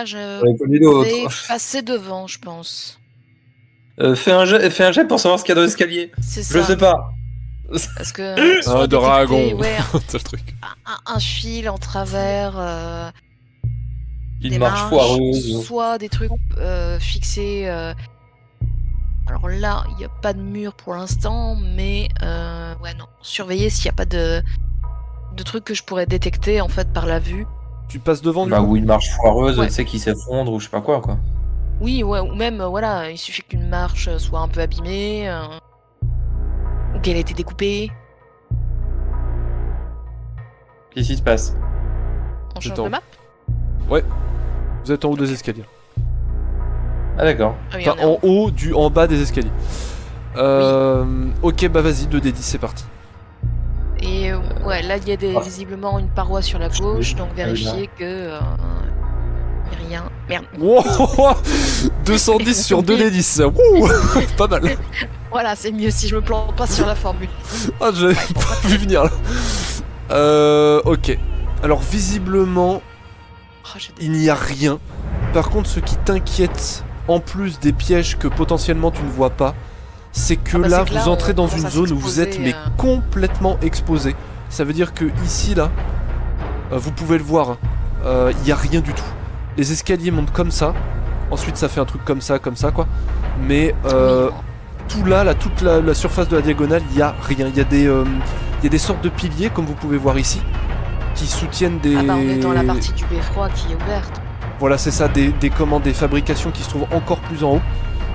là, J'en ai connu vais d'autres. passer devant, je pense. Fais un jet pour savoir ce qu'il y a dans l'escalier. C'est Je ça. sais pas. Parce que soit Un détecter, dragon. ouais, C'est le truc. un fil en travers Une des marche marches, foireuse. soit des trucs fixés. Alors là, il n'y a pas de mur pour l'instant, mais ouais, non. Surveiller s'il n'y a pas de trucs que je pourrais détecter en fait par la vue. Tu passes devant du Bah, coup ou une marche foireuse, Ouais. tu sais, qui s'effondre ou je sais pas quoi, quoi. Oui, ouais, ou même, voilà, il suffit qu'une marche soit un peu abîmée, ou qu'elle ait été découpée. Qu'est-ce qui se passe? On C'est change en- de map? Ouais. Vous êtes en haut des escaliers. Ah, d'accord. Ah oui, Enfin, on est en bas des escaliers. Ok, bah vas-y, 2d10, c'est parti. Et ouais, là, il y a visiblement une paroi sur la gauche, donc vérifier que... y a rien. Merde. Wow 210 sur 2d10. Wouh Pas mal. Voilà, c'est mieux si je me plante pas sur la formule. Ah, j'avais pas vu venir là. Ok. Alors, visiblement, Oh, il n'y a rien. Par contre, ce qui t'inquiète, en plus des pièges que potentiellement tu ne vois pas, c'est que bah, là, c'est que là, vous entrez on dans commence une à zone où vous êtes mais s'exposer, complètement exposé. Ça veut dire que ici, là, vous pouvez le voir, il n'y a rien du tout. Les escaliers montent comme ça. Ensuite, ça fait un truc comme ça, quoi. Mais tout là, toute la surface de la diagonale, il n'y a rien. Il y a des sortes de piliers, comme vous pouvez voir ici, qui soutiennent des... Ah bah, on est dans la partie du beffroi qui est ouverte. Voilà, c'est ça, des fabrications qui se trouvent encore plus en haut,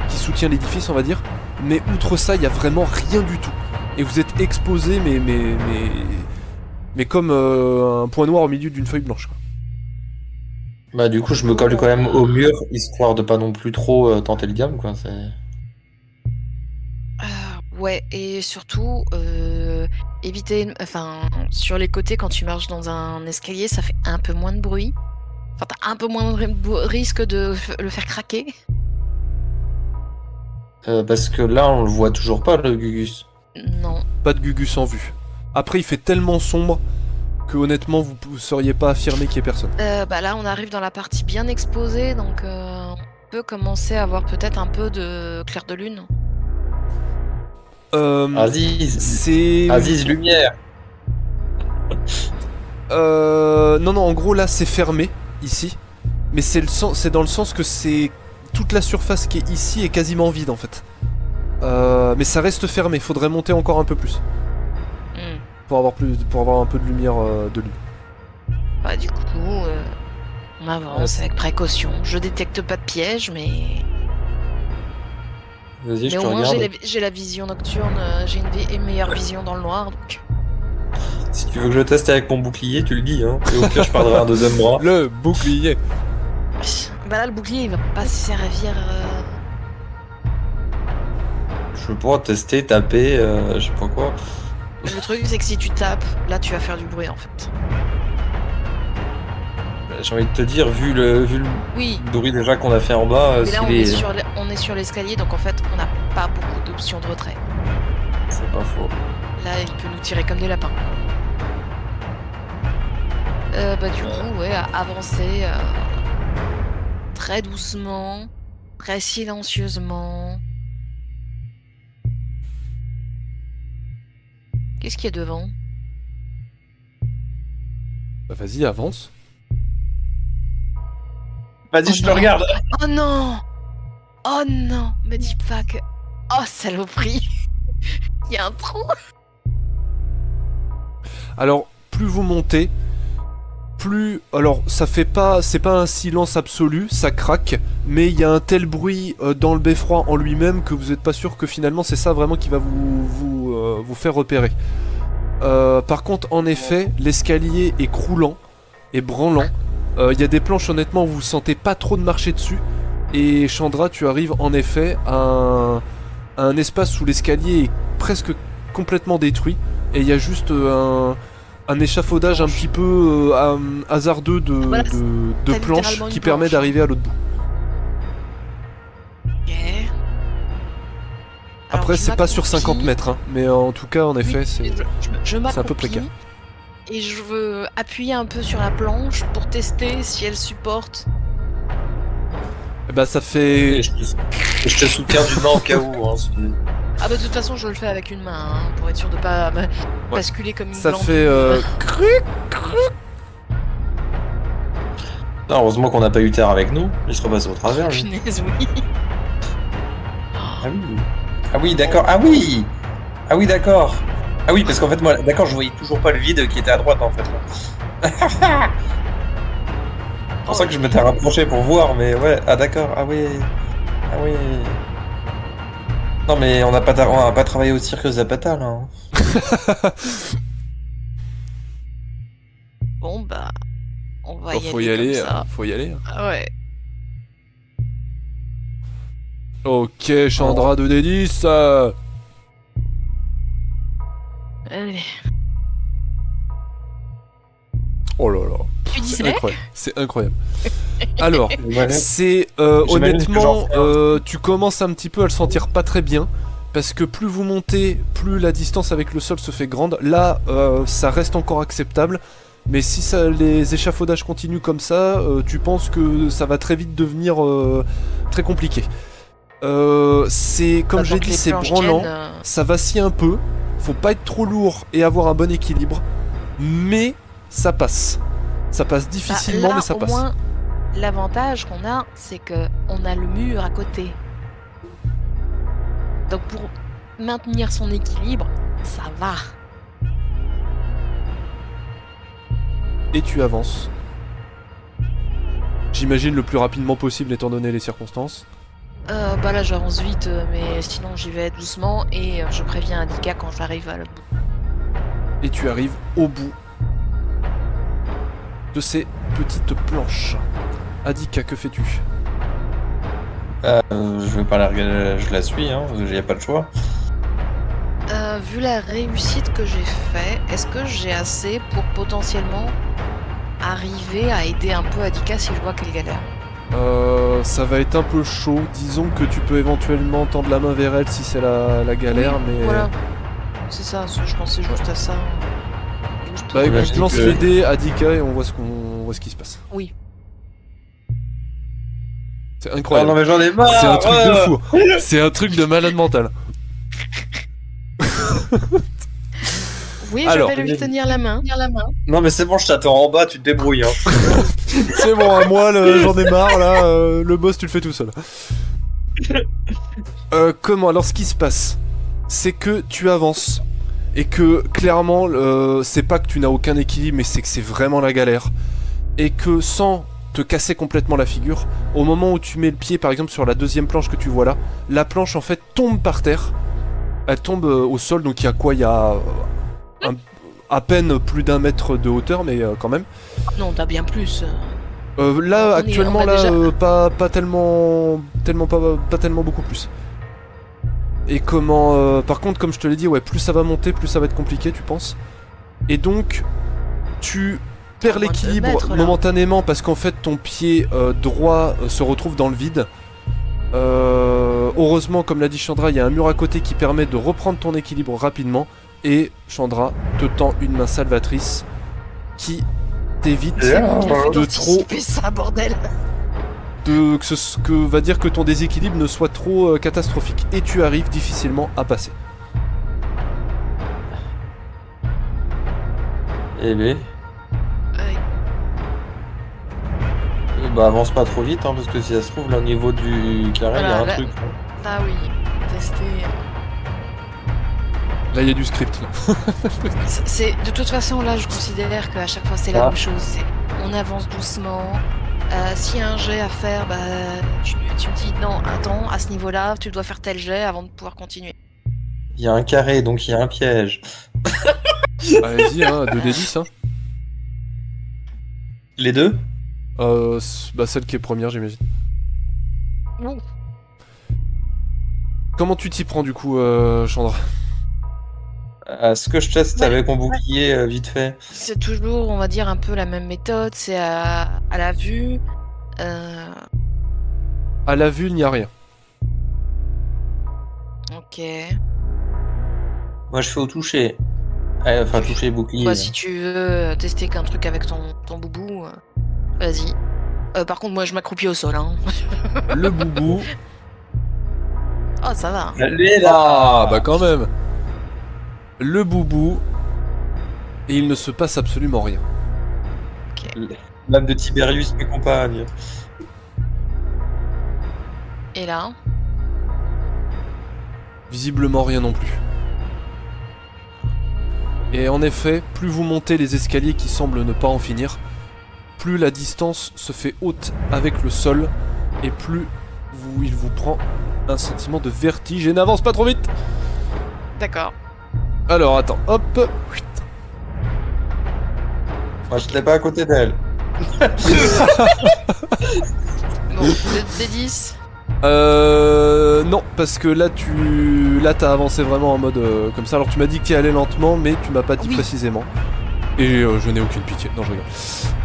qui soutient l'édifice, on va dire. Mais outre ça, il n'y a vraiment rien du tout. Et vous êtes exposé, mais comme un point noir au milieu d'une feuille blanche, quoi. Bah, du coup, je me colle quand même au mur, histoire de pas non plus trop tenter le gamme, quoi. Ouais, et surtout, éviter... Enfin, sur les côtés, quand tu marches dans un escalier, ça fait un peu moins de bruit. Enfin, t'as un peu moins de risque de le faire craquer. Parce que là, on le voit toujours pas, le Gugus. Non. Pas de Gugus en vue. Après, il fait tellement sombre que honnêtement, vous sauriez pas affirmer qu'il y ait personne. Bah là, on arrive dans la partie bien exposée, donc on peut commencer à avoir peut-être un peu de clair de lune. Aziz, C'est... Aziz Lumière. Non, en gros, là, c'est fermé, ici. Mais c'est dans le sens que c'est... Toute la surface qui est ici est quasiment vide, en fait. Mais ça reste fermé, faudrait monter encore un peu plus. Pour avoir un peu de lumière de lune. Bah du coup, on avance avec précaution. Je détecte pas de piège, mais... Vas-y, je Mais te au moins, regarde. j'ai la vision nocturne, j'ai une meilleure vision dans le noir, donc... Si tu veux que je teste avec mon bouclier, tu le dis, hein. Et au pire, je perdrai un deuxième bras. Le bouclier. Bah là, le bouclier, il va pas servir... Je pourrais tester, taper, je sais pas quoi. Le truc, c'est que si tu tapes, là, tu vas faire du bruit, en fait. J'ai envie de te dire, vu le Oui, bruit déjà qu'on a fait en bas, mais là, s'il on est sur l'escalier, donc en fait, on n'a pas beaucoup d'options de retrait. c'est pas faux. Là, il peut nous tirer comme des lapins. Bah du coup, ouais, avancer très doucement, très silencieusement. Qu'est-ce qu'il y a devant? Bah vas-y, avance. Vas-y, Oh je non. le regarde. Oh non! Oh non! Me dis pas que... Oh, saloperie! Il y a un trou! Alors, plus vous montez, plus... Alors, c'est pas un silence absolu, ça craque, mais il y a un tel bruit dans le beffroi en lui-même que vous n'êtes pas sûr que finalement c'est ça vraiment qui va vous faire repérer. Par contre, en effet, l'escalier est croulant et branlant. Il y a des planches, honnêtement, où vous sentez pas trop de marcher dessus. Et Chandra, tu arrives en effet à un espace où l'escalier est presque complètement détruit. Et il y a juste un échafaudage un petit peu hasardeux Voilà, de t'as planches littéralement qui une permet planche. d'arriver à l'autre bout. Ok. Après, Alors, je c'est pas sur m'accroupis. 50 mètres, hein, mais en tout cas, en Oui, effet, c'est je un peu m'accroupis précaire. et je veux appuyer un peu sur la planche pour tester si elle supporte bah ça fait... Et je te soutiens d'une main au cas où. Hein, Ah bah de toute façon je le fais avec une main, hein, pour être sûr de pas basculer comme une Ça glandule. fait... Cric. Non, heureusement qu'on n'a pas eu terre avec nous. Il serait passé au travers. Lui. Punaise, oui. Ah oui. Ah oui, d'accord. Ah oui. Ah oui, d'accord. Ah oui, parce qu'en fait, moi, d'accord, je voyais toujours pas le vide qui était à droite, en fait. C'est pour ça que je m'étais rapproché pour voir, mais ouais. Ah d'accord. Ah oui. Ah oui. Non, mais on n'a pas travaillé au cirque Zapata, là. Hein. Bon bah, on va Bon, y faut aller y aller, comme ça. faut y aller. Ah ouais. Ok, Chandra 2d10. Allez. Oh là là, Tu c'est disais incroyable. C'est incroyable. Alors, Ouais. c'est J'imagine honnêtement, que j'en tu commences un petit peu à le sentir pas très bien. Parce que plus vous montez, plus la distance avec le sol se fait grande. Là, ça reste encore acceptable. Mais si les échafaudages continuent comme ça, tu penses que ça va très vite devenir très compliqué. C'est comme j'ai dit, c'est branlant. Ça vacille un peu. Faut pas être trop lourd et avoir un bon équilibre. Mais ça passe. Ça passe difficilement, là, mais ça au passe. moins, l'avantage qu'on a, c'est que on a le mur à côté. Donc pour maintenir son équilibre, ça va. Et tu avances. J'imagine le plus rapidement possible étant donné les circonstances. Bah là j'avance vite, mais sinon j'y vais doucement et je préviens Adika quand j'arrive à le bout. Et tu arrives au bout de ces petites planches. Adika, que fais-tu? Je vais pas la regarder, je la suis, hein, parce qu'il n'y a pas de choix. Vu la réussite que j'ai fait, est-ce que j'ai assez pour potentiellement arriver à aider un peu Adika si je vois qu'elle galère? Ça va être un peu chaud. Disons que tu peux éventuellement tendre la main vers elle si c'est la galère, Oui, mais... Voilà, c'est ça, je pensais juste à ça. Juste Bah pour- écoute, lance les dés, Adika, et on voit ce qui se passe. Oui. C'est Oh incroyable. non, mais j'en ai marre. C'est un truc de fou. C'est un truc de malade mental. Oui, Alors, je vais lui tenir la main. Non, mais c'est bon, je t'attends en bas, tu te débrouilles. Hein. C'est bon, à moi, j'en ai marre, là. Le boss, tu le fais tout seul. Comment? Alors, ce qui se passe, c'est que tu avances. Et que, clairement, c'est pas que tu n'as aucun équilibre, mais c'est que c'est vraiment la galère. Et que, sans te casser complètement la figure, au moment où tu mets le pied, par exemple, sur la deuxième planche que tu vois là, la planche, en fait, tombe par terre. Elle tombe au sol, donc il y a quoi? Il y a à peine plus d'1 mètre de hauteur, mais quand même. Non, t'as bien plus. Là, actuellement, on a là, déjà- pas tellement beaucoup plus. Et comment... par contre, comme je te l'ai dit, ouais, plus ça va monter, plus ça va être compliqué, tu penses. Et donc, tu perds À moins de l'équilibre mètres, là. momentanément parce qu'en fait, ton pied droit se retrouve dans le vide. Heureusement, comme l'a dit Chandra, il y a un mur à côté qui permet de reprendre ton équilibre rapidement. Et Chandra te tend une main salvatrice qui t'évite de trop ça, bordel. que va dire que ton déséquilibre ne soit trop catastrophique. Et tu arrives difficilement à passer. Eh ben, Ouais. bah avance pas trop vite, hein, parce que si ça se trouve, là, au niveau du carré, il y a Voilà, un là- truc. Ah oui, tester. Là, il y a du script. Là. De toute façon, là, je considère qu'à chaque fois, c'est la Ah. même chose. On avance doucement. S'il y a un jet à faire, bah, tu me dis non, attends, à ce niveau-là, tu dois faire tel jet avant de pouvoir continuer. Il y a un carré, donc il y a un piège. Allez-y, hein, 2d10. Hein. Les deux? Bah, celle qui est première, j'imagine. Ouh. Comment tu t'y prends du coup, Chandra? Ce que je teste Ouais. avec mon bouclier, vite fait. C'est toujours, on va dire, un peu la même méthode. C'est à la vue. À la vue, il n'y a rien. Ok. Moi, je fais au toucher. Enfin, toucher bouclier. Bah, si tu veux tester qu'un truc avec ton boubou, vas-y. Par contre, moi, je m'accroupis au sol. Hein. Le boubou. Oh, ça va. Elle est là. Ah, bah quand même. Le boubou. Et il ne se passe absolument rien. L'âme de Tiberius m'accompagne. Et là, Visiblement rien non plus. Et en effet, plus vous montez les escaliers qui semblent ne pas en finir, plus la distance se fait haute avec le sol, et plus il vous prend un sentiment de vertige. Et n'avance pas trop vite. d'accord. Alors attends, hop. Moi, je n'étais pas à côté d'elle. Bon, des 10. Non, parce que là t'as avancé vraiment en mode comme ça. Alors tu m'as dit que tu allais lentement, mais tu m'as pas dit Oui. précisément. Et je n'ai aucune pitié. Non, je rigole.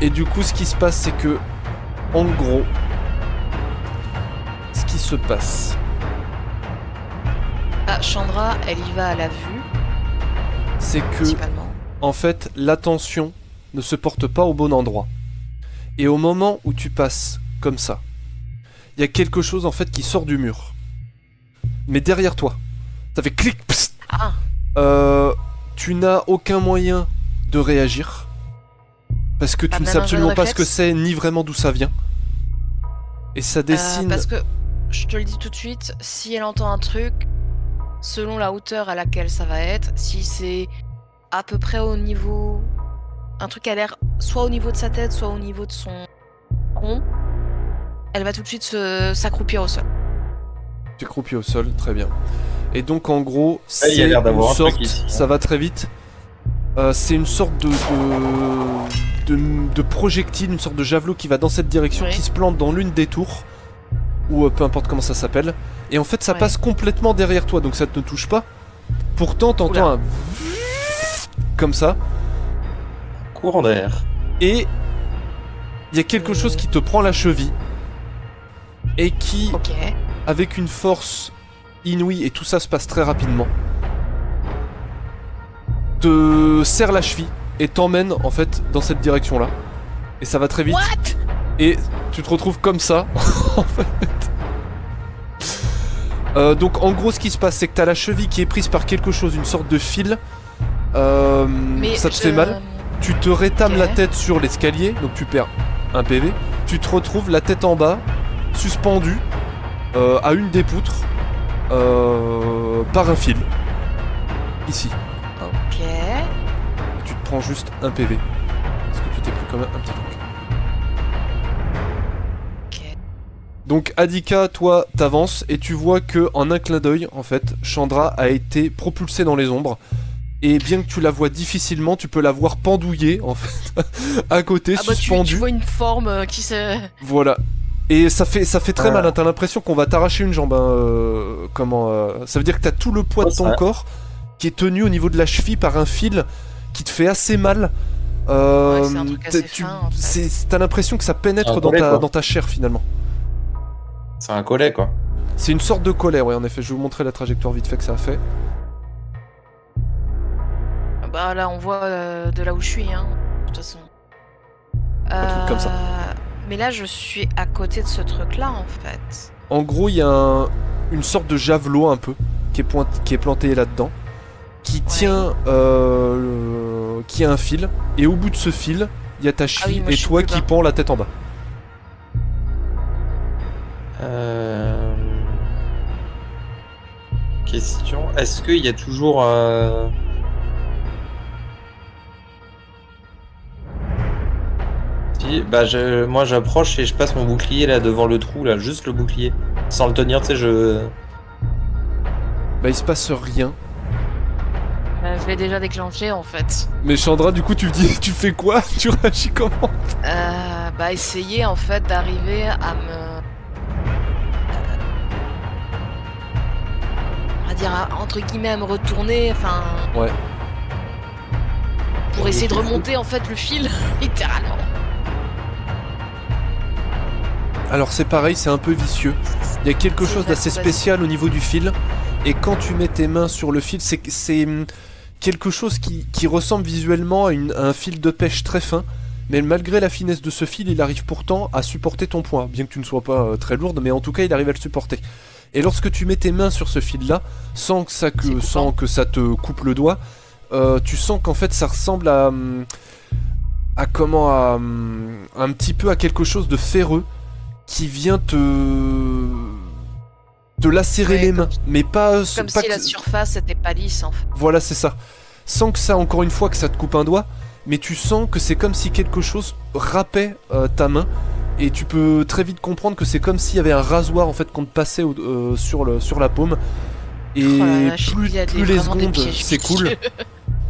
Et du coup, ce qui se passe, c'est que, en gros, ce qui se passe, Ah, Chandra, elle y va à la vue, c'est que, principalement. en fait, l'attention ne se porte pas au bon endroit. Et au moment où tu passes comme ça, il y a quelque chose en fait qui sort du mur. Mais derrière toi. Ça fait clic, psst. Ah, Tu n'as aucun moyen de réagir. Parce que Pas tu ne même sais un jeu de absolument pas ce que réflexe c'est, ni vraiment d'où ça vient. Et ça dessine... parce que, je te le dis tout de suite, si elle entend un truc, selon la hauteur à laquelle ça va être, si c'est à peu près au niveau... Un truc a l'air soit au niveau de sa tête, soit au niveau de son rond, elle va tout de suite s'accroupir au sol. Tu es croupi au sol, très bien. Et donc en gros, Ah, il y c'est a l'air d'avoir une un truc sorte, ici, hein. ça va très vite. C'est une sorte de projectile, une sorte de javelot qui va dans cette direction, Oui. qui se plante dans l'une des tours, ou peu importe comment ça s'appelle. Et en fait, ça Ouais. passe complètement derrière toi, donc ça ne te touche pas. Pourtant, t'entends Oula. un comme ça, Courant d'air. et il y a quelque chose qui te prend la cheville et qui, Ok. avec une force inouïe, et tout ça se passe très rapidement, te serre la cheville et t'emmène en fait dans cette direction là. Et ça va très vite. What? Et tu te retrouves comme ça en fait. Donc en gros ce qui se passe c'est que t'as la cheville qui est prise par quelque chose, une sorte de fil. Mais Ça te fait mal. Tu te rétames Ok. la tête sur l'escalier, donc tu perds un PV. Tu te retrouves la tête en bas, suspendu à une des poutres par un fil. Ici. Ok. Et tu te prends juste un PV. Parce que tu t'es pris quand même un petit truc. Ok. Donc Adika, toi, t'avances et tu vois que en un clin d'œil, en fait, Chandra a été propulsée dans les ombres. Et bien que tu la vois difficilement, tu peux la voir pendouillée, en fait, à côté, Ah bah tu suspendue. vois une forme qui se... Voilà. Et ça fait très Ah. mal, hein. T'as l'impression qu'on va t'arracher une jambe. Hein. Ça veut dire que t'as tout le poids de ton ça. corps qui est tenu au niveau de la cheville par un fil qui te fait assez mal. c'est un truc assez fin, en fait. T'as l'impression que ça pénètre Un collet, quoi. dans ta chair finalement. C'est un collet, quoi. C'est une sorte de colère, ouais, en effet. Je vais vous montrer la trajectoire vite fait que ça a fait. Bah là on voit de là où je suis, hein, de toute façon. Un truc comme ça. Mais là je suis à côté de ce truc là en fait. En gros, il y a une sorte de javelot un peu qui est planté là-dedans, qui tient, qui a un fil, et au bout de ce fil, il y a ta cheville moi, et je suis toi plus qui bas. pend la tête en bas. Question. Est-ce qu'il y a toujours... Si, bah moi j'approche et je passe mon bouclier là devant le trou là, juste le bouclier. Sans le tenir, tu sais, je... Bah il se passe rien. Je l'ai déjà déclenché en fait. Mais Chandra, du coup, tu me dis, tu fais quoi? Tu réagis comment? Bah essayer en fait d'arriver à me... on va dire entre guillemets à me retourner, enfin... Ouais. Pour essayer de remonter en fait le fil, littéralement. Alors c'est pareil, c'est un peu vicieux. Il y a quelque chose d'assez spécial au niveau du fil, et quand tu mets tes mains sur le fil, c'est quelque chose qui ressemble visuellement à un fil de pêche très fin, mais malgré la finesse de ce fil, il arrive pourtant à supporter ton poids, bien que tu ne sois pas très lourde, mais en tout cas il arrive à le supporter. Et lorsque tu mets tes mains sur ce fil-là, sans que ça te coupe le doigt, tu sens qu'en fait ça ressemble à un petit peu à quelque chose de ferreux qui vient te lacérer les mains, mais pas Comme pas si la surface était pas lisse, en fait. Voilà, c'est ça. Sans que ça, encore une fois, que ça te coupe un doigt, mais tu sens que c'est comme si quelque chose râpait ta main, et tu peux très vite comprendre que c'est comme s'il y avait un rasoir en fait qu'on te passait sur la paume. Et Oh la vache, plus il y a les vraiment des secondes pièges s'écoulent, vicieux.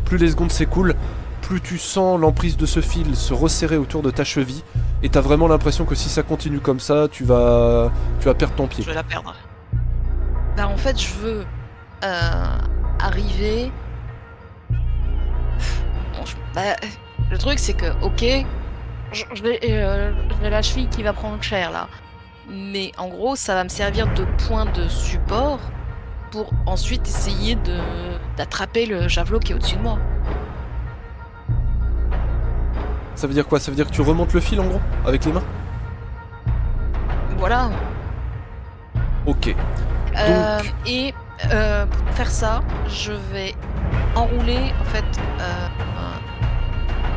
plus les secondes s'écoulent, plus tu sens l'emprise de ce fil se resserrer autour de ta cheville, et t'as vraiment l'impression que si ça continue comme ça, tu vas perdre ton pied. Je vais la perdre. Bah en fait, je veux arriver... Bon, bah, le truc, c'est que, ok, je vais la cheville qui va prendre cher, là. Mais en gros, ça va me servir de point de support pour ensuite essayer d'attraper le javelot qui est au-dessus de moi. Ça veut dire quoi? Ça veut dire que tu remontes le fil en gros, avec les mains? Voilà. Ok. Et pour faire ça, je vais enrouler, en fait,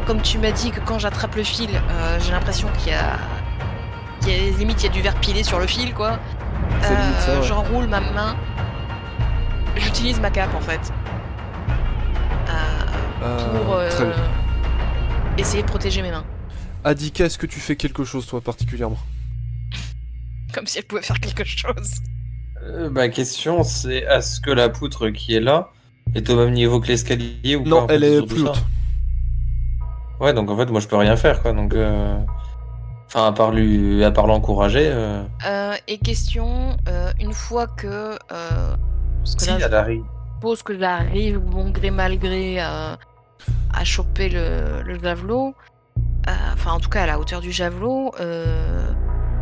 comme tu m'as dit que quand j'attrape le fil, j'ai l'impression qu'il y a limite il y a du verre pilé sur le fil, quoi. C'est limite ça, ouais. J'enroule ma main. J'utilise ma cape, en fait, pour très bien. essayer de protéger mes mains. Adika, est-ce que tu fais quelque chose toi particulièrement? Comme si elle pouvait faire quelque chose. Ma question, c'est est-ce que la poutre qui est là est au même niveau que l'escalier ou pas? Non, en fait, elle c'est est surtout plus ça. haute. Ouais, donc en fait, moi, je peux rien faire, quoi. Donc, enfin, à part l'encourager. Et question, une fois que... parce que Si, là, elle arrive. je suppose que j'arrive, bon gré mal gré, à choper le javelot, enfin en tout cas à la hauteur du javelot,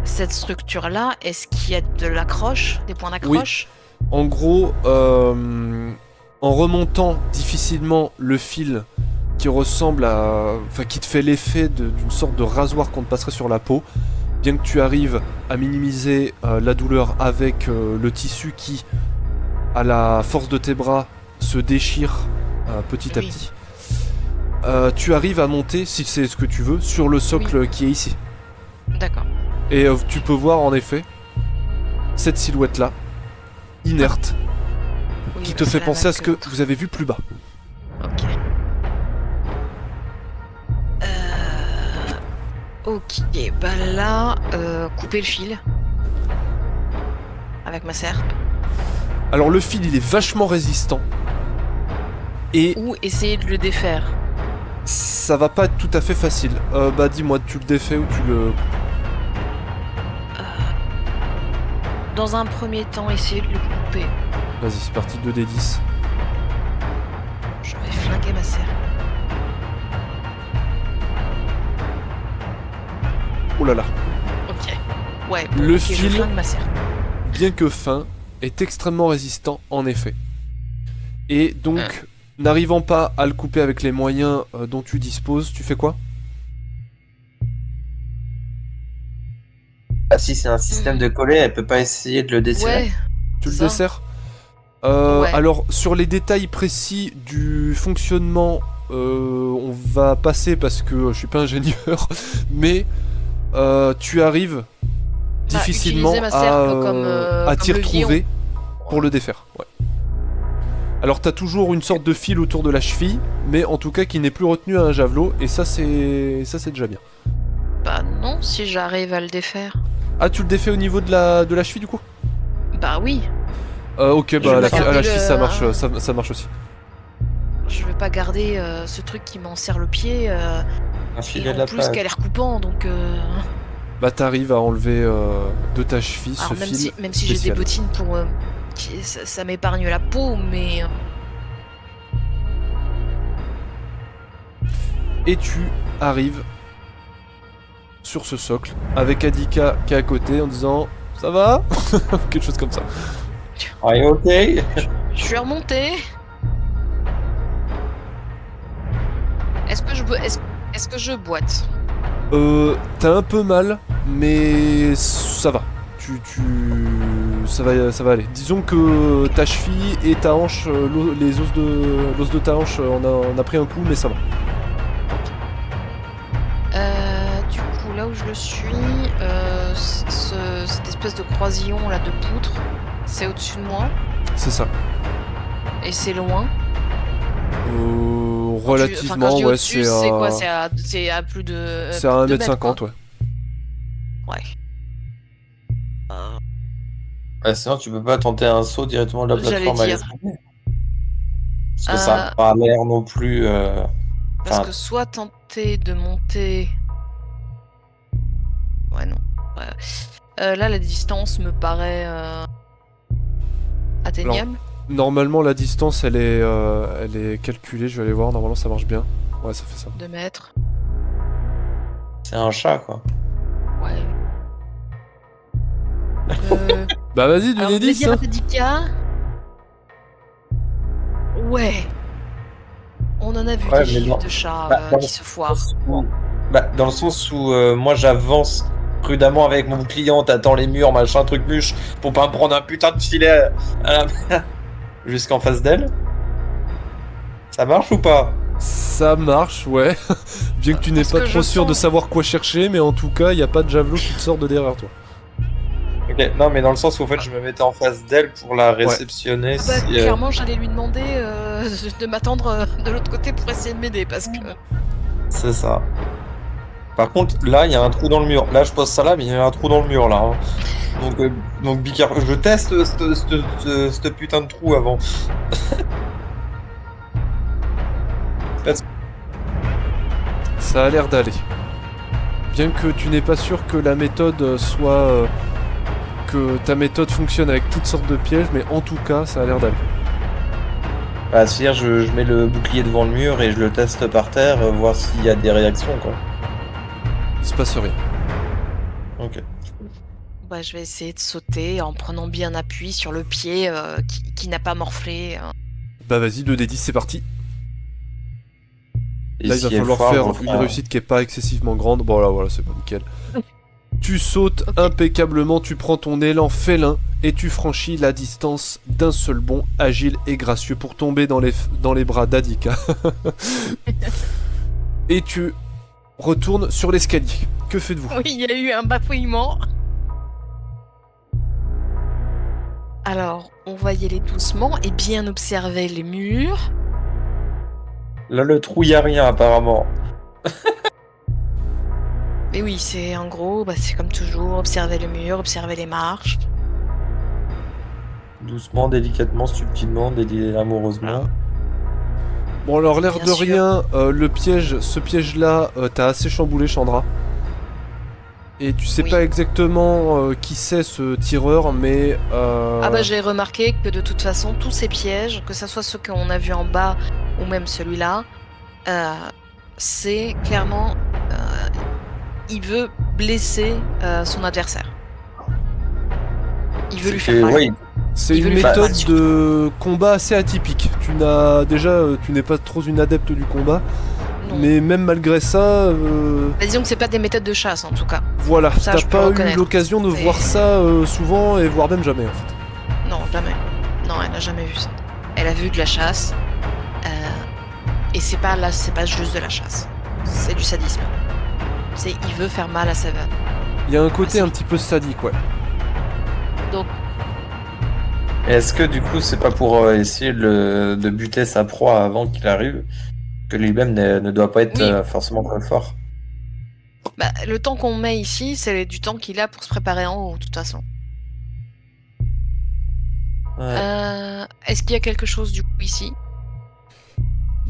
cette structure-là, est-ce qu'il y a de l'accroche, des points d'accroche? En gros, en remontant difficilement le fil qui ressemble à... Enfin, qui te fait l'effet d'une sorte de rasoir qu'on te passerait sur la peau, bien que tu arrives à minimiser la douleur avec le tissu qui, à la force de tes bras, se déchire petit à Oui. petit. Tu arrives à monter, si c'est ce que tu veux, sur le socle qui est ici. D'accord. Et tu peux voir en effet cette silhouette-là, inerte, Oui, qui bah, te c'est fait la penser même à ce que que l'autre. vous avez vu plus bas. Ok. Ok, bah là, couper le fil avec ma serpe, Alors le fil il est vachement résistant et ou essayer de le défaire. ça va pas être tout à fait facile. Bah dis-moi, tu le défais ou tu le... Dans un premier temps, essayer de le couper. Vas-y, c'est parti, 2d10. Je vais flinguer ma serpe. Oh là là. Ok. Ouais. Le ok, je fil- flingue ma serpe. Bien que fin, est extrêmement résistant en effet. Et donc, n'arrivant pas à le couper avec les moyens dont tu disposes, tu fais quoi? Ah, si c'est un système de collet, elle peut pas essayer de le desserrer. Ouais. Tu le Ça. desserres? Ouais. Alors, sur les détails précis du fonctionnement, on va passer parce que je suis pas ingénieur, mais tu arrives difficilement utiliser ma serpe comme à t'y comme levier, retrouver pour le défaire. Ouais. Alors, t'as toujours une sorte de fil autour de la cheville, mais en tout cas qui n'est plus retenu à un javelot, et ça c'est déjà bien. Bah non, si j'arrive à le défaire. Ah, tu le défais au niveau de la cheville du coup? Bah oui. Ok, bah vais à garder la cheville le- ça marche, ça marche aussi. Je vais pas garder ce truc qui m'en serre le pied. Un Et filet de en la plus plage. qui a l'air coupant, donc... Bah t'arrives à enlever de ta cheville Alors ce même fil. si j'ai des spécial. bottines pour... ça m'épargne la peau, mais... Et tu arrives sur ce socle avec Adika qui est à côté en disant ça va quelque chose comme ça. Are you okay? Je suis remontée. Est-ce que je boite? T'as un peu mal, mais ça va. Ça va aller. Disons que ta cheville et ta hanche, l'os de ta hanche, on a pris un coup, mais ça va. Du coup, là où je le suis, cette espèce de croisillon là de poutres, c'est au-dessus de moi C'est ça. et c'est loin. Relativement, quand je dis ouais, au-dessus, c'est quoi? C'est à plus de. C'est à plus de 1m50, quoi. ouais. Ouais. Sinon, tu peux pas tenter un saut directement de la J'allais plateforme à dire. l'escalier. Parce que ça n'a pas l'air non plus. Parce Enfin, que soit tenter de monter. Ouais, non. Ouais. Là, la distance me paraît atteignable. Normalement, la distance, elle est calculée. Je vais aller voir. Normalement, ça marche bien. Ouais, ça fait ça. 2 mètres. c'est un chat, quoi. Ouais. Bah vas-y, du Alors, D10, Lady hein. Radica. Ouais. On en a vu Ouais, des mais gifs non. de chats Dans qui le se foirent. dans le sens où moi j'avance prudemment avec mon client, t'attends les murs, machin, truc muche, pour pas me prendre un putain de filet jusqu'en face d'elle. Ça marche ou pas? Ça marche, ouais. Bien que tu n'es Parce pas que trop je sûr de sens- savoir quoi chercher, mais en tout cas, il n'y a pas de javelot qui te sort de derrière toi. Ok, non, mais dans le sens où en fait je me mettais en face d'elle pour la réceptionner. Ah bah, si, clairement, j'allais lui demander de m'attendre de l'autre côté pour essayer de m'aider parce que. C'est ça. Par contre, là, il y a un trou dans le mur. Là, je pose ça là, mais il y a un trou dans le mur là. Hein. Donc, be careful. Je teste ce putain de trou avant. Ça a l'air d'aller. Bien que tu n'es pas sûr que la méthode soit... que ta méthode fonctionne avec toutes sortes de pièges, mais en tout cas, ça a l'air d'aller. Bah, c'est-à-dire, je mets le bouclier devant le mur et je le teste par terre, voir s'il y a des réactions, quoi. Il se passe rien. Ok. Bah, je vais essayer de sauter en prenant bien appui sur le pied qui n'a pas morflé. Bah vas-y, 2d10, c'est parti. Et Là, il va si elle falloir foire, faire je ferai une réussite qui est pas excessivement grande. Bon, là, voilà, c'est pas nickel. Tu sautes Ok. impeccablement, tu prends ton élan félin et tu franchis la distance d'un seul bond, agile et gracieux, pour tomber dans les bras d'Adika. Et tu retournes sur l'escalier. Que faites-vous? Oui, il y a eu un bafouillement. Alors, on va y aller doucement et bien observer les murs. Là, le trou, y a rien, apparemment. Mais oui, c'est en gros, bah, c'est comme toujours, observer les murs, observer les marches. Doucement, délicatement, subtilement, amoureusement. Bon, alors, l'air Bien de sûr. rien, ce piège-là, t'as assez chamboulé, Chandra. Et tu sais Oui. pas exactement qui c'est ce tireur, mais... Ah bah j'ai remarqué que de toute façon, tous ces pièges, que ce soit ceux qu'on a vus en bas ou même celui-là, c'est clairement... il veut blesser son adversaire. Il veut lui faire mal. Oui, C'est Il veut une lui faire méthode mal, surtout. de combat assez atypique. Tu n'es pas trop une adepte du combat, Non. mais même malgré ça, Bah, disons que c'est pas des méthodes de chasse en tout cas. voilà, Ça, t'as je peux pas eu reconnaître. l'occasion de C'est- voir ça souvent, et voire même jamais en fait. Non, jamais. Non, elle a jamais vu ça. Elle a vu de la chasse. Et c'est pas juste de la chasse. C'est du sadisme. Il veut faire mal à sa veuve. Il y a un côté c'est- un petit peu sadique, ouais. Donc, est-ce que du coup, c'est pas pour essayer de buter sa proie avant qu'il arrive, que lui-même ne doit pas être Oui. forcément très fort? bah, le temps qu'on met ici, c'est du temps qu'il a pour se préparer en haut, de toute façon. Ouais. Est-ce qu'il y a quelque chose du coup ici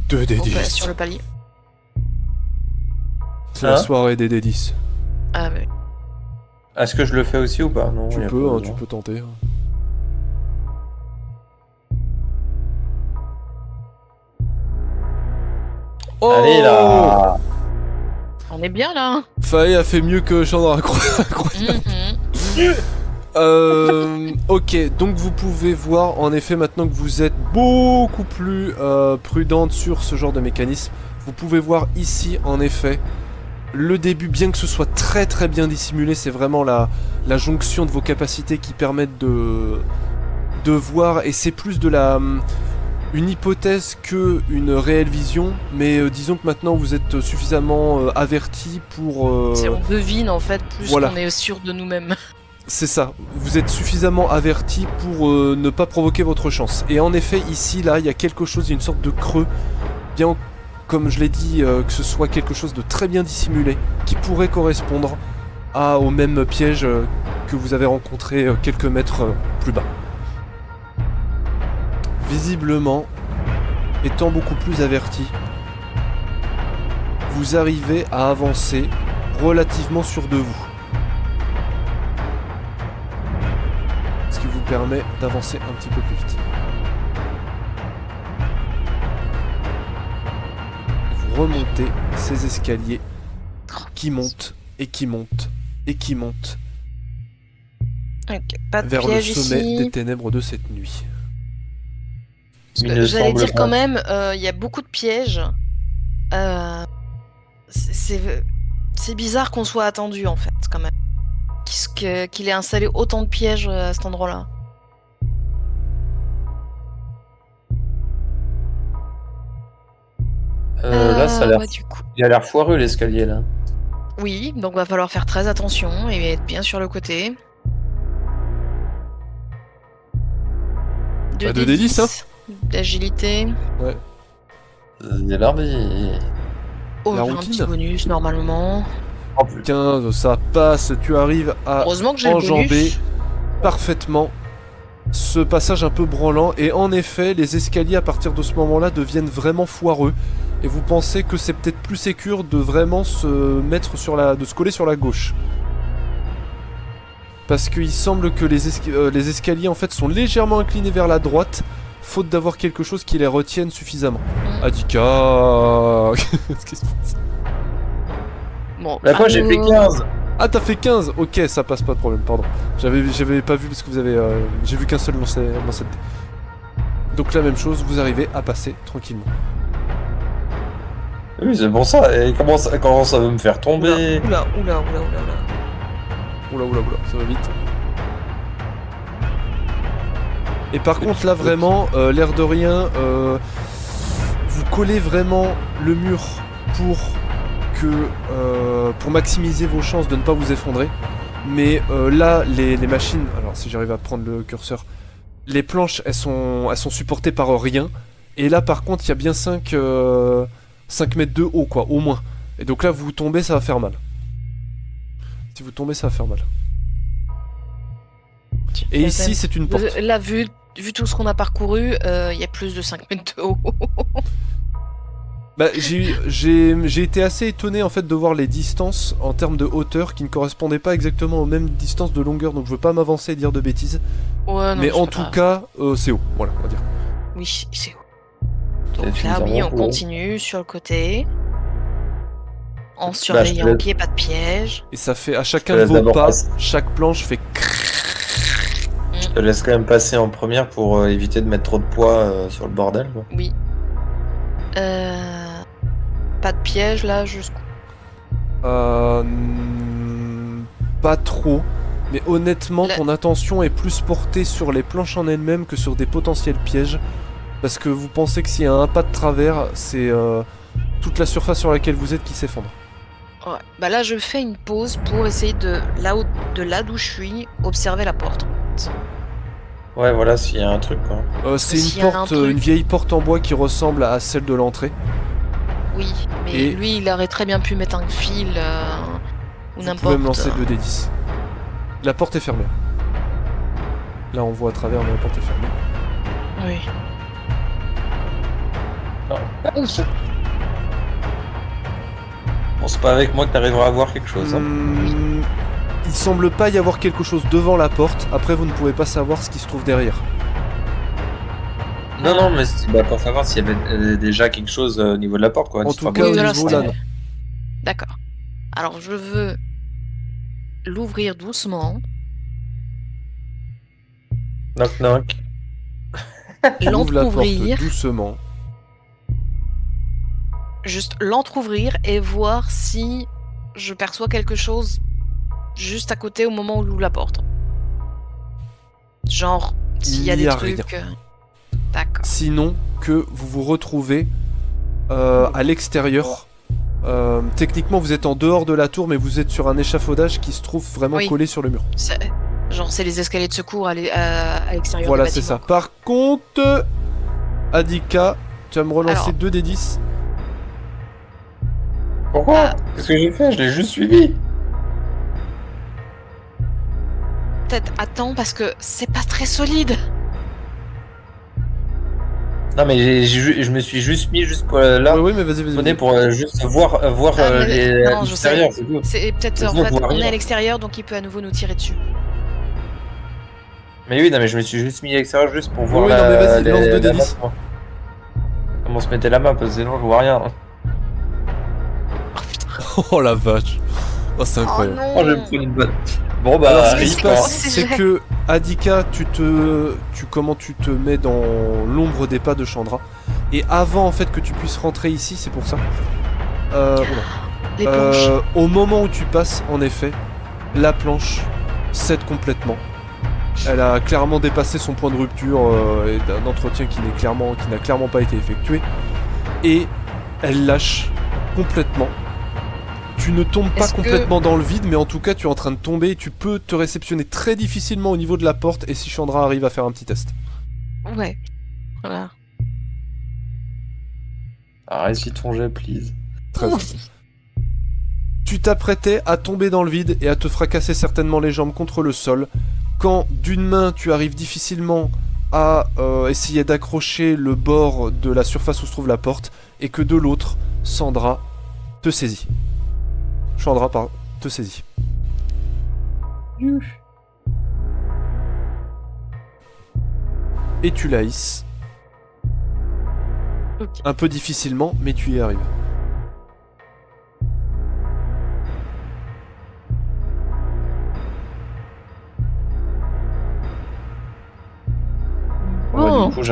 2d10. sur le palier? C'est la Hein soirée des D10. Ah oui. Est-ce que je le fais aussi ou pas? Non, Tu y a peux, pas hein, besoin. tu peux tenter. Hein. Oh Allez là! On est bien là. Hein. Faye a fait mieux que Chandra, incroyable. Ok, donc vous pouvez voir en effet maintenant que vous êtes beaucoup plus prudente sur ce genre de mécanisme. Vous pouvez voir ici en effet le début, bien que ce soit très très bien dissimulé, c'est vraiment la jonction de vos capacités qui permettent de voir, et c'est plus de une hypothèse que une réelle vision, mais disons que maintenant vous êtes suffisamment averti pour... On devine en fait plus voilà. qu'on est sûr de nous-mêmes. C'est ça, vous êtes suffisamment averti pour ne pas provoquer votre chance. Et en effet, ici, là, il y a quelque chose, il y a une sorte de creux, bien comme je l'ai dit, que ce soit quelque chose de très bien dissimulé, qui pourrait correspondre au même piège que vous avez rencontré quelques mètres plus bas. Visiblement, étant beaucoup plus averti, vous arrivez à avancer relativement sûr de vous. Ce qui vous permet d'avancer un petit peu plus vite. Vous remontez ces escaliers qui montent et qui montent et qui montent Ok, pas de vers le piège sommet ici. des ténèbres de cette nuit. J'allais dire quand même, il y a beaucoup de pièges. C'est bizarre qu'on soit attendu en fait, quand même. Qu'il ait installé autant de pièges à cet endroit-là. Là, ça a l'air... Ouais, du coup. Il a l'air foireux l'escalier là. Oui, donc va falloir faire très attention et être bien sur le côté. Bah, de D10, hein. D'agilité. Il a l'air de... Oh, La j'ai un routine. petit bonus normalement. Oh, putain. 15, ça passe, tu arrives à Heureusement que j'ai le enjamber bonus. parfaitement ce passage un peu branlant, et en effet les escaliers à partir de ce moment là deviennent vraiment foireux, et vous pensez que c'est peut-être plus sécure de vraiment se mettre de se coller sur la gauche, parce qu'il semble que les escaliers en fait sont légèrement inclinés vers la droite, faute d'avoir quelque chose qui les retienne suffisamment. Adika. Qu'est-ce qui se passe? Bon, Bah quoi, j'ai fait 15. Ah, t'as fait 15. Ok, ça passe, pas de problème, pardon. J'avais pas vu parce que vous avez... j'ai vu qu'un seul dans cette dé. Donc la même chose, vous arrivez à passer tranquillement. Oui, c'est pour ça. Et comment ça veut me faire tomber? Oula. Oula, ça va vite. Et par contre, là, vraiment, l'air de rien, vous collez vraiment le mur pour maximiser vos chances de ne pas vous effondrer. Mais là, les machines, alors si j'arrive à prendre le curseur, les planches, elles sont supportées par rien. Et là, par contre, il y a bien 5 mètres de haut, quoi, au moins. Et donc là, vous tombez, ça va faire mal. Si vous tombez, ça va faire mal. Et ici, c'est une porte. Là, vu tout ce qu'on a parcouru, il y a plus de 5 mètres de haut. Bah, j'ai été assez étonné en fait de voir les distances en termes de hauteur qui ne correspondaient pas exactement aux mêmes distances de longueur, donc je veux pas m'avancer et dire de bêtises. Ouais, non, mais en tout cas, c'est haut, voilà, on va dire. Oui, c'est haut. Donc là, oui, on continue sur le côté. En surveillant qu'il n'y ait pas de piège. Et ça fait à chacun de vos pas, chaque planche fait... Je te laisse quand même passer en première pour éviter de mettre trop de poids sur le bordel, quoi. Oui. Pas de piège là jusqu'où? Pas trop. Mais honnêtement, ton attention est plus portée sur les planches en elles-mêmes que sur des potentiels pièges. Parce que vous pensez que s'il y a un pas de travers, c'est toute la surface sur laquelle vous êtes qui s'effondre. Ouais. Bah là, je fais une pause pour essayer de là d'où je suis, observer la porte. Ouais, voilà, s'il y a un truc, quoi. C'est une vieille porte en bois qui ressemble à celle de l'entrée. Oui, mais lui, il aurait très bien pu mettre un fil ou n'importe. Vous pouvez me lancer 2d10. La porte est fermée. Là, on voit à travers, mais la porte est fermée. Oui. Bon, c'est pas avec moi que t'arriveras à voir quelque chose, hein. Il semble pas y avoir quelque chose devant la porte. Après, vous ne pouvez pas savoir ce qui se trouve derrière. Non, mais c'est pour savoir s'il y avait déjà quelque chose au niveau de la porte, quoi. En tout cas, au niveau là, non. D'accord. Alors, je veux l'ouvrir doucement. Knock knock. L'entrouvrir. Doucement. Juste l'entrouvrir et voir si je perçois quelque chose juste à côté au moment où on ouvre la porte. Genre, s'il y a Il des n'y a trucs... D'accord. Sinon que vous vous retrouvez à l'extérieur. Techniquement, vous êtes en dehors de la tour, mais vous êtes sur un échafaudage qui se trouve vraiment Oui. collé sur le mur. Genre, c'est les escaliers de secours à l'extérieur Voilà, du c'est bâtiment. ça. Par contre, Adika, tu vas me relancer Alors. 2 des 10. Pourquoi Ah. Qu'est-ce que j'ai fait? Je l'ai juste suivi. Peut-être attends, parce que c'est pas très solide. Non, mais je me suis juste mis juste pour, là. Oui, mais vas-y. Venez pour juste voir Ah, mais- non, je sais. l'extérieur, c'est tout. C'est peut-être, Mais en sinon, fait, je vois on est rien. à l'extérieur, donc il peut à nouveau nous tirer dessus. Mais oui, non, mais je me suis juste mis à l'extérieur juste pour voir Oui, la, non, mais vas-y, les- lance 2 la des map, 10. moi. Comment se mettait la map, parce que sinon je vois rien. Oh putain. Oh la vache. Oh, c'est incroyable. Oh Oh, je non. vais me prendre une bonne. Bon bah, Alors, ce qui mais se c'est quoi passe, ces c'est jets que Adika, tu te mets dans l'ombre des pas de Chandra. Et avant en fait que tu puisses rentrer ici, c'est pour ça. Oula. Les planches. Au moment où tu passes, en effet, la planche cède complètement. Elle a clairement dépassé son point de rupture et d'un entretien qui n'a clairement pas été effectué. Et elle lâche complètement. Tu ne tombes pas Est-ce que- complètement dans le vide, mais en tout cas tu es en train de tomber et tu peux te réceptionner très difficilement au niveau de la porte. Et si Chandra arrive à faire un petit test. Ouais. Voilà. Ah, réussis ton jet, please. Très bien. Tu t'apprêtais à tomber dans le vide et à te fracasser certainement les jambes contre le sol, quand d'une main tu arrives difficilement à essayer d'accrocher le bord de la surface où se trouve la porte, et que de l'autre, Chandra te saisit. Chandra, pardon, te saisit. Et tu la hisses. Ok. Un peu difficilement, mais tu y arrives. Bon, bah, Oh. du coup,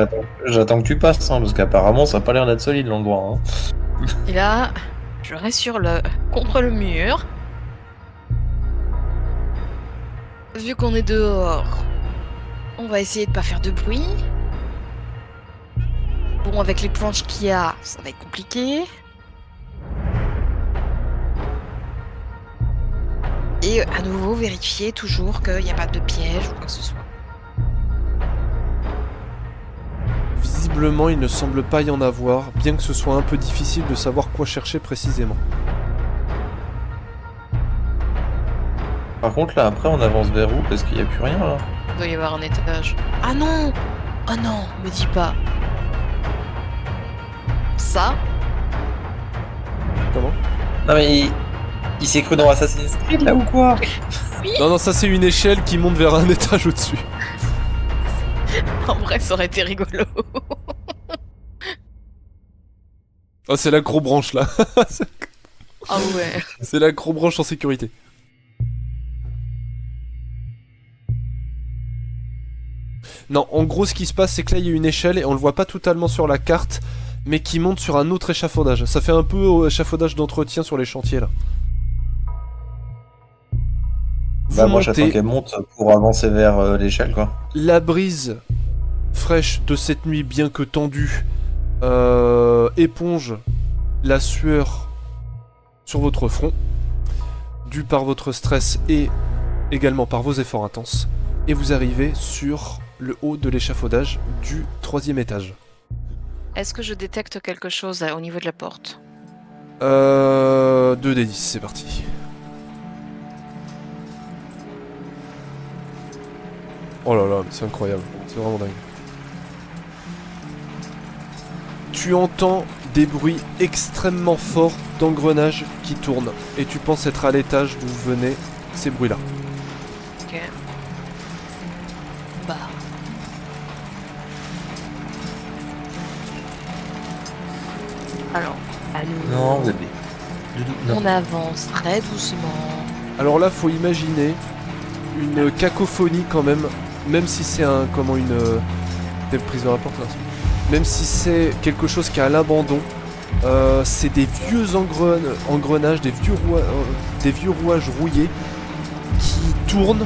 j'attends que tu passes, hein, parce qu'apparemment ça a pas l'air d'être solide l'endroit. Hein. Et là, je reste contre le mur. Vu qu'on est dehors, on va essayer de pas faire de bruit. Bon, avec les planches qu'il y a, ça va être compliqué. Et à nouveau, vérifier toujours qu'il n'y a pas de piège ou quoi que ce soit. Visiblement, il ne semble pas y en avoir, bien que ce soit un peu difficile de savoir quoi chercher précisément. Par contre, là, après, on avance vers où? Parce qu'il n'y a plus rien là. Il doit y avoir un étage. Ah non! Oh non, me dis pas. Ça? Comment? Non, mais il s'est cru dans Assassin's Creed là ou quoi? Non, ça c'est une échelle qui monte vers un étage au-dessus. En vrai, ça aurait été rigolo. Oh, c'est la gros branche là. Ah ouais. C'est la gros branche en sécurité. Non, en gros, ce qui se passe, c'est que là, il y a une échelle et on le voit pas totalement sur la carte, mais qui monte sur un autre échafaudage. Ça fait un peu échafaudage d'entretien sur les chantiers là. Bah, Vous moi j'attends montez. qu'elle monte pour avancer vers l'échelle quoi. La brise fraîche de cette nuit, bien que tendue, éponge la sueur sur votre front, due par votre stress et également par vos efforts intenses, et vous arrivez sur le haut de l'échafaudage du 3e étage. Est-ce que je détecte quelque chose au niveau de la porte? 2 des 10, c'est parti. Oh là là, mais c'est incroyable, c'est vraiment dingue. Tu entends des bruits extrêmement forts d'engrenages qui tournent, et tu penses être à l'étage d'où venaient ces bruits-là. Ok. Bah. Alors, à nous. Non, bébé. On avance très doucement. Alors là, faut imaginer une cacophonie quand même si c'est une prise de rapport là. Même si c'est quelque chose qui est à l'abandon, C'est des vieux engrenages, des vieux rouages rouillés qui tournent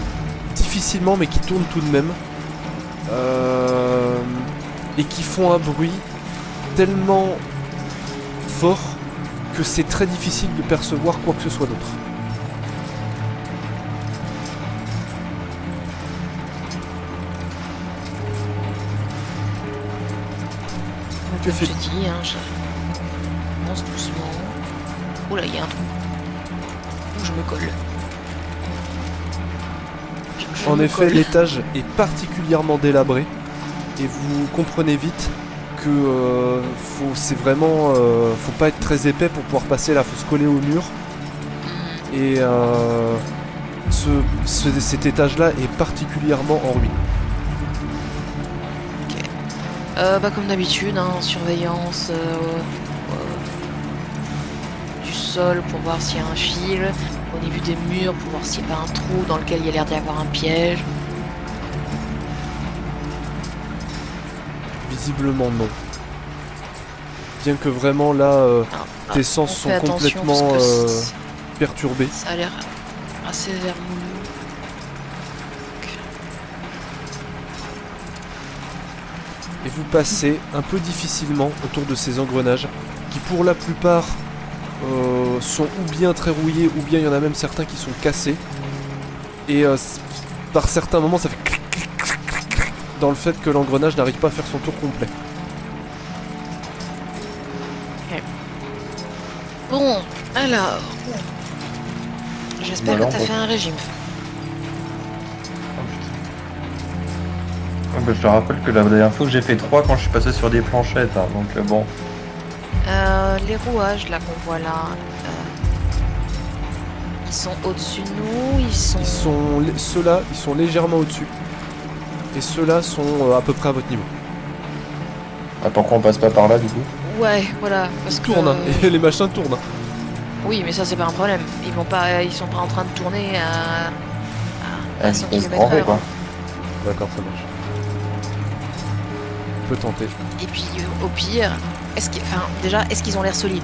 difficilement, mais qui tournent tout de même. Et qui font un bruit tellement fort que c'est très difficile de percevoir quoi que ce soit d'autre. Comme je te dis, hein, je avance doucement. Oula, il y a un trou. Où je me colle. Je En me effet, colle. l'étage est particulièrement délabré et vous comprenez vite que c'est vraiment faut pas être très épais pour pouvoir passer là, faut se coller au mur. Et cet étage-là est particulièrement en ruine. Bah comme d'habitude, hein, surveillance du sol pour voir s'il y a un fil, au niveau des murs pour voir s'il n'y a pas un trou dans lequel il y a l'air d'y avoir un piège. Visiblement non. Bien que vraiment là, tes sens on sont fait attention complètement parce que perturbés. ça a l'air assez vermoulu. Et vous passez un peu difficilement autour de ces engrenages qui pour la plupart sont ou bien très rouillés ou bien il y en a même certains qui sont cassés. Et par certains moments ça fait clic, clic, clic, clic, clic, dans le fait que l'engrenage n'arrive pas à faire son tour complet. Bon, alors... J'espère Voilà, que t'as bon. fait un régime. Je te rappelle que la dernière fois que j'ai fait 3 quand je suis passé sur des planchettes, hein, donc bon. Les rouages là qu'on voit là, ils sont au-dessus de nous, Ceux-là, ils sont légèrement au-dessus. Et ceux-là sont à peu près à votre niveau. Ah, pourquoi on passe pas par là du coup? Ouais, voilà, parce Ils que... tournent, hein, et les machins tournent. Hein. Oui, mais ça c'est pas un problème. Ils sont pas en train de tourner à 100 vitesse km grand V, h quoi. D'accord, ça marche. On peut tenter. Et puis au pire, est-ce qu'ils ont l'air solides?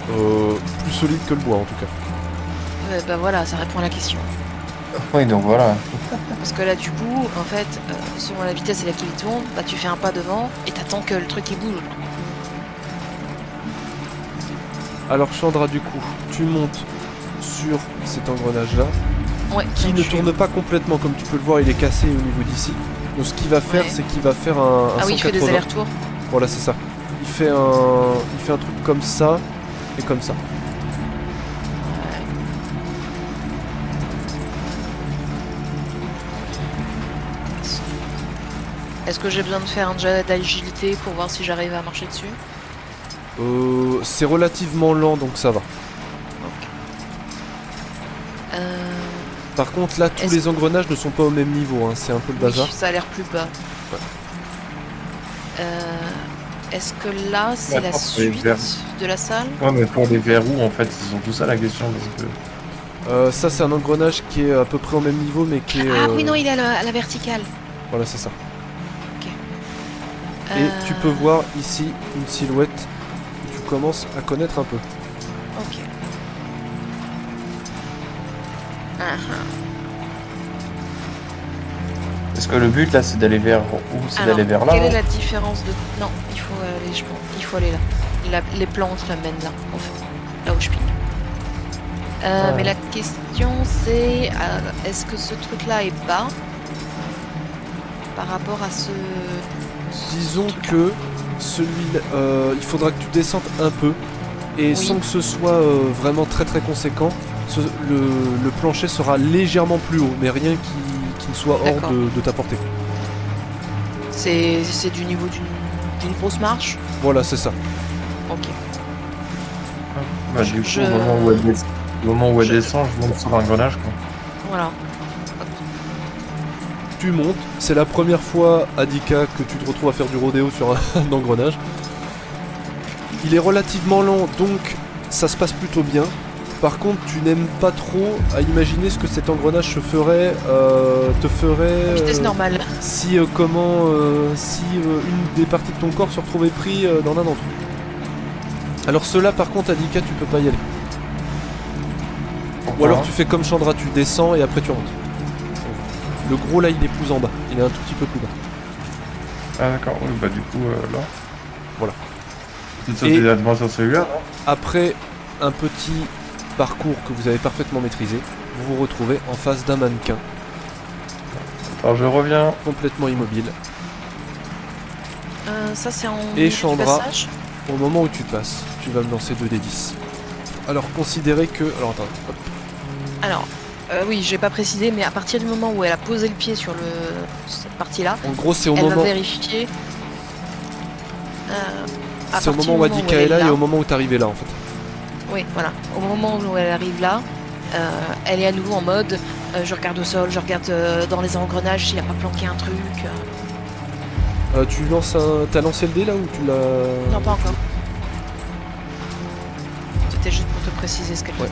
Plus solide que le bois en tout cas. Bah voilà, ça répond à la question. Oui, donc voilà. Parce que là du coup, en fait, selon la vitesse à laquelle il tourne, bah tu fais un pas devant et t'attends que le truc il bouge. Alors Chandra, du coup, tu montes sur cet engrenage-là, Ouais, qui donc ne je- tourne pas complètement, comme tu peux le voir, il est cassé au niveau d'ici. Donc ce qu'il va faire, Ouais. c'est qu'il va faire un Ah oui, il fait des 180. allers-retours. Voilà, c'est ça. Il fait un truc comme ça et comme ça. Est-ce que j'ai besoin de faire un jet d'agilité pour voir si j'arrive à marcher dessus? C'est relativement lent, donc ça va. Ok. Par contre, là, tous Est-ce- les engrenages ne sont pas au même niveau, hein, c'est un peu le bazar. Oui, ça a l'air plus bas. Ouais. Est-ce que là, c'est la Attends, pour les suite verres. de la salle? Ouais, mais pour les verrous, en fait, c'est surtout ça la question. Parce que... Ça, c'est un engrenage qui est à peu près au même niveau, mais qui est... Ah oui, non, il est à la verticale. Voilà, c'est ça. Euh, Et tu peux voir ici une silhouette que tu commences à connaître un peu. Ok. Ah, ah. Est-ce que le but là, c'est d'aller vers où? C'est Alors, d'aller vers là? quelle est hein la différence de... Non, il faut aller, je pense. Il faut aller là. Les plantes la mènent là, en fait. Là où je pique. Mais la question c'est... est-ce que ce truc-là est bas par rapport à ce... Disons que celui-là, il faudra que tu descendes un peu et Oui. sans que ce soit vraiment très très conséquent, le plancher sera légèrement plus haut, mais rien qui ne soit hors D'accord. de ta portée. C'est du niveau d'une grosse marche? Voilà, c'est ça. Ok. Bah, du coup, Je- au moment où elle descend, je monte sur l'engrenage, quoi. Voilà. Tu montes, c'est la première fois, Adika, que tu te retrouves à faire du rodéo sur un engrenage. Il est relativement lent, donc ça se passe plutôt bien. Par contre, tu n'aimes pas trop à imaginer ce que cet engrenage te ferait Vitesse normale. si une des parties de ton corps se retrouvait pris dans l'un d'entre eux. Alors ceux-là par contre Adika tu peux pas y aller. Ou Pourquoi alors tu fais comme Chandra, tu descends et après tu remontes. Le gros là il est plus en bas, il est un tout petit peu plus bas. Ah d'accord, oui, bah du coup là. Voilà. Tu te sautes directement sur celui-là, non? Après un petit parcours que vous avez parfaitement maîtrisé, vous vous retrouvez en face d'un mannequin Alors je reviens. complètement immobile. Ça c'est en Et du Chandra. passage. Au moment où tu passes, tu vas me lancer 2d10. Alors considérez que... Alors attends, hop. Alors, oui, j'ai pas précisé, mais à partir du moment où elle a posé le pied sur cette partie-là, En gros c'est au elle va moment... vérifier. À C'est au partir moment où du Adika elle est là là. et au moment où t'es arrivé là en fait. Oui, voilà. Au moment où elle arrive là, elle est à nouveau en mode je regarde au sol, je regarde dans les engrenages s'il n'y a pas planqué un truc. Tu lances un... T'as lancé le dé là ou tu l'as... Non, pas encore. C'était juste pour te préciser ce qu'elle Ouais.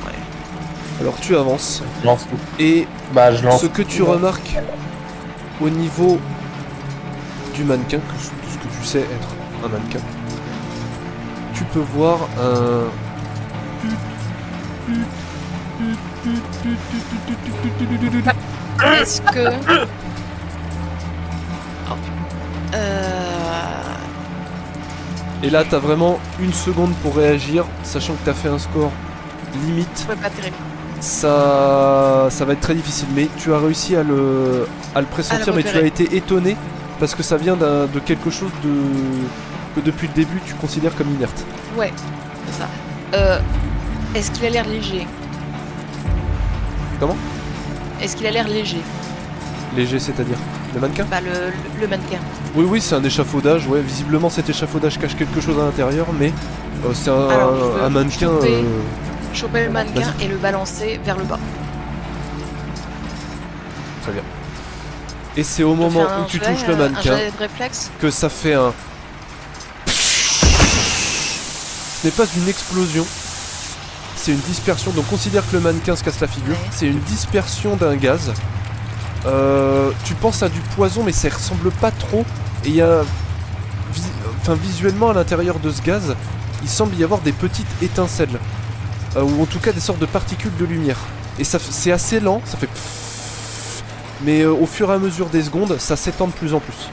fait. Ouais. Alors tu avances Je lance tout. et Bah, je lance. ce que tu remarques au niveau du mannequin, de ce que tu sais être un mannequin, tu peux voir un... Est-ce que. Oh. Et là t'as vraiment une seconde pour réagir, sachant que t'as fait un score limite. Ouais, pas terrible. Ça va être très difficile, mais tu as réussi à le pressentir, mais tu repérer. as été étonné parce que ça vient de quelque chose que depuis le début tu considères comme inerte. Ouais, c'est ça. Est-ce qu'il a l'air léger? Comment? Est-ce qu'il a l'air léger? Léger, c'est-à-dire le mannequin? Bah, le mannequin. Oui, c'est un échafaudage, ouais, visiblement cet échafaudage cache quelque chose à l'intérieur, mais c'est Alors, je peux un mannequin... choper. Choper le mannequin Vas-y. et le balancer vers le bas. Très bien. Et c'est au moment Je fais un où tu jet, touches le Un mannequin jet de réflexe. que ça fait un... Ce n'est pas une explosion, c'est une dispersion. Donc considère que le mannequin se casse la figure. Ouais. C'est une dispersion d'un gaz. Tu penses à du poison, mais ça ressemble pas trop. Et il y a... visuellement, à l'intérieur de ce gaz, il semble y avoir des petites étincelles. Ou en tout cas des sortes de particules de lumière. Et c'est assez lent, ça fait... Mais au fur et à mesure des secondes, ça s'étend de plus en plus.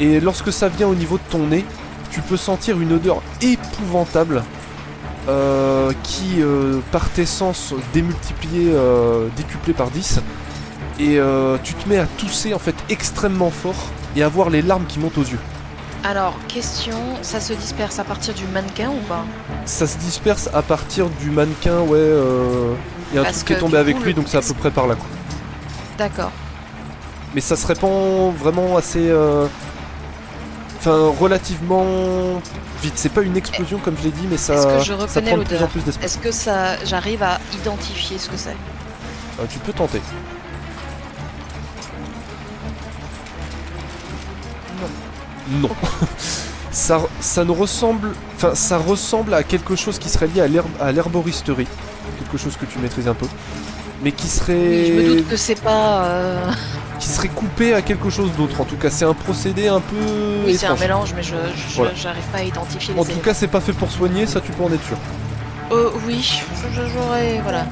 Et lorsque ça vient au niveau de ton nez, tu peux sentir une odeur épouvantable qui, par tes sens démultipliés, décuplés par 10, et tu te mets à tousser en fait extrêmement fort et à voir les larmes qui montent aux yeux. Alors, question, ça se disperse à partir du mannequin ou pas? Ça se disperse à partir du mannequin, ouais, il y a un Parce truc qui est que, tombé du avec coup, lui, donc c'est à peu près par là quoi. D'accord. Mais ça se répand vraiment assez... Enfin, relativement vite. C'est pas une explosion comme je l'ai dit, mais ça, Est-ce que je ça reconnais prend de plus en l'odeur? plus d'espace. Est-ce que ça, j'arrive à identifier ce que c'est? Tu peux tenter. Non. Non. ça ne ressemble... Enfin, ça ressemble à quelque chose qui serait lié à l'herboristerie. Quelque chose que tu maîtrises un peu. Mais qui serait... Oui, je me doute que c'est pas... qui serait coupé à quelque chose d'autre. En tout cas, c'est un procédé un peu Oui, c'est un étrange. mélange, mais Voilà. j'arrive pas à identifier les En tout cas, c'est pas fait pour soigner, ça tu peux en être sûr. oui, j'aurais... Voilà.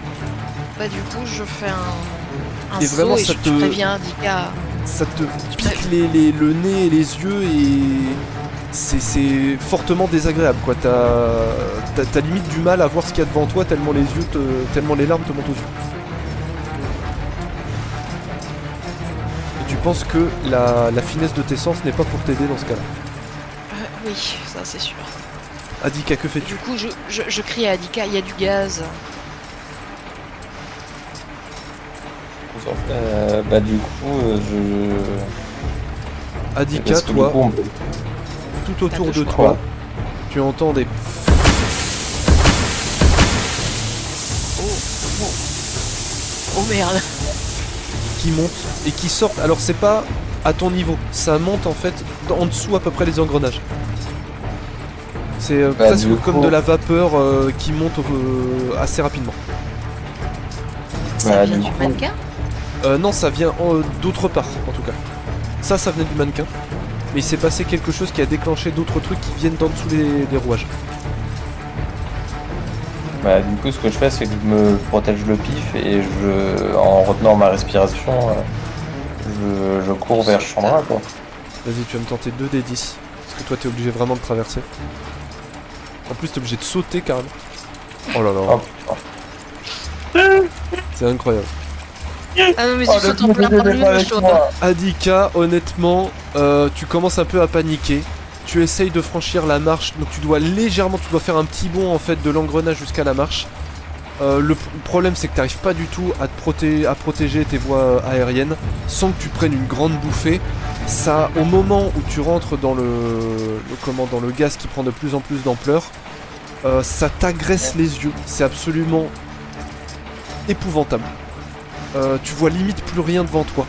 Bah du coup, je fais un Et saut vraiment, et ça je te- préviens Dika. Ça te pique le nez et les yeux et c'est fortement désagréable quoi. T'as limite du mal à voir ce qu'il y a devant toi tellement tellement les larmes te montent aux yeux. Et tu penses que la finesse de tes sens n'est pas pour t'aider dans ce cas-là. Oui, ça c'est sûr. Adika, que fais-tu? Du coup, je crie à Dika, il y a du gaz. Bah, du coup, Adika, parce que toi, du coup, tout autour T'as deux de choix. toi, tu entends des... Oh merde. qui montent et qui sortent. Alors c'est pas à ton niveau, ça monte en fait en dessous à peu près les engrenages. C'est presque du comme coup- de la vapeur qui monte assez rapidement. Ça Bah, vient du du coup- mannequin? Non, ça vient d'autre part en tout cas. Ça venait du mannequin. mais il s'est passé quelque chose qui a déclenché d'autres trucs qui viennent d'en dessous les rouages. Bah, du coup, ce que je fais, c'est que je me protège le pif et en retenant ma respiration, je cours vers Chandra, quoi. Vas-y, tu vas me tenter 2 des 10. Parce que toi, t'es obligé vraiment de traverser. En plus, t'es obligé de sauter carrément. Oh là là. Oh, C'est incroyable. Ah non, mais tu sautes en plein dans le mur, chaud. Adika, honnêtement, tu commences un peu à paniquer. Tu essayes de franchir la marche, donc tu dois faire un petit bond en fait de l'engrenage jusqu'à la marche. Le problème c'est que tu n'arrives pas du tout à protéger tes voies aériennes sans que tu prennes une grande bouffée. Ça, au moment où tu rentres dans dans le gaz qui prend de plus en plus d'ampleur, ça t'agresse les yeux. C'est absolument épouvantable. Tu vois limite plus rien devant toi.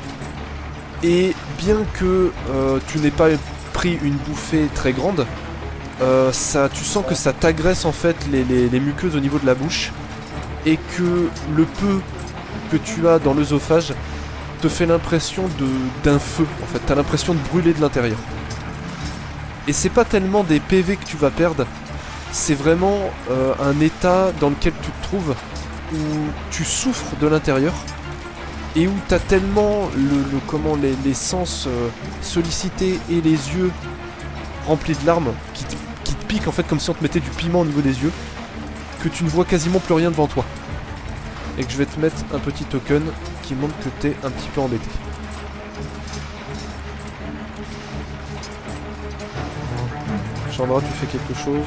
Et bien que tu n'aies pas pris une bouffée très grande, tu sens que ça t'agresse en fait les muqueuses au niveau de la bouche, et que le peu que tu as dans l'œsophage te fait l'impression d'un feu. En fait, t'as l'impression de brûler de l'intérieur. Et c'est pas tellement des PV que tu vas perdre, c'est vraiment un état dans lequel tu te trouves où tu souffres de l'intérieur et où t'as tellement les sens sollicités et les yeux remplis de larmes qui te piquent en fait comme si on te mettait du piment au niveau des yeux, que tu ne vois quasiment plus rien devant toi. Et que je vais te mettre un petit token qui montre que t'es un petit peu embêté. Chandra, tu fais quelque chose?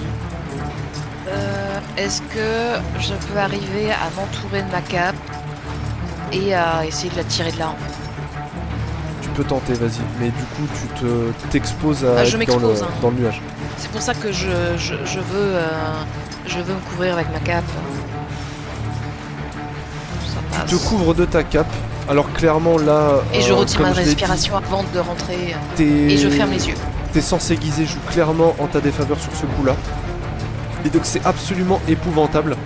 Est-ce que je peux arriver à m'entourer de ma cape et à essayer de la tirer de là en fait? Tu peux tenter, vas-y. Mais du coup, tu t'exposes à je être m'expose, hein. dans le nuage. C'est pour ça que je veux me couvrir avec ma cape. Ça passe. Tu te couvres de ta cape. Alors clairement là... Et je retire comme ma je l'ai respiration avant de rentrer. dit, Et je ferme les yeux. Tes sens aiguisés jouent clairement en ta défaveur sur ce coup-là. Et donc c'est absolument épouvantable.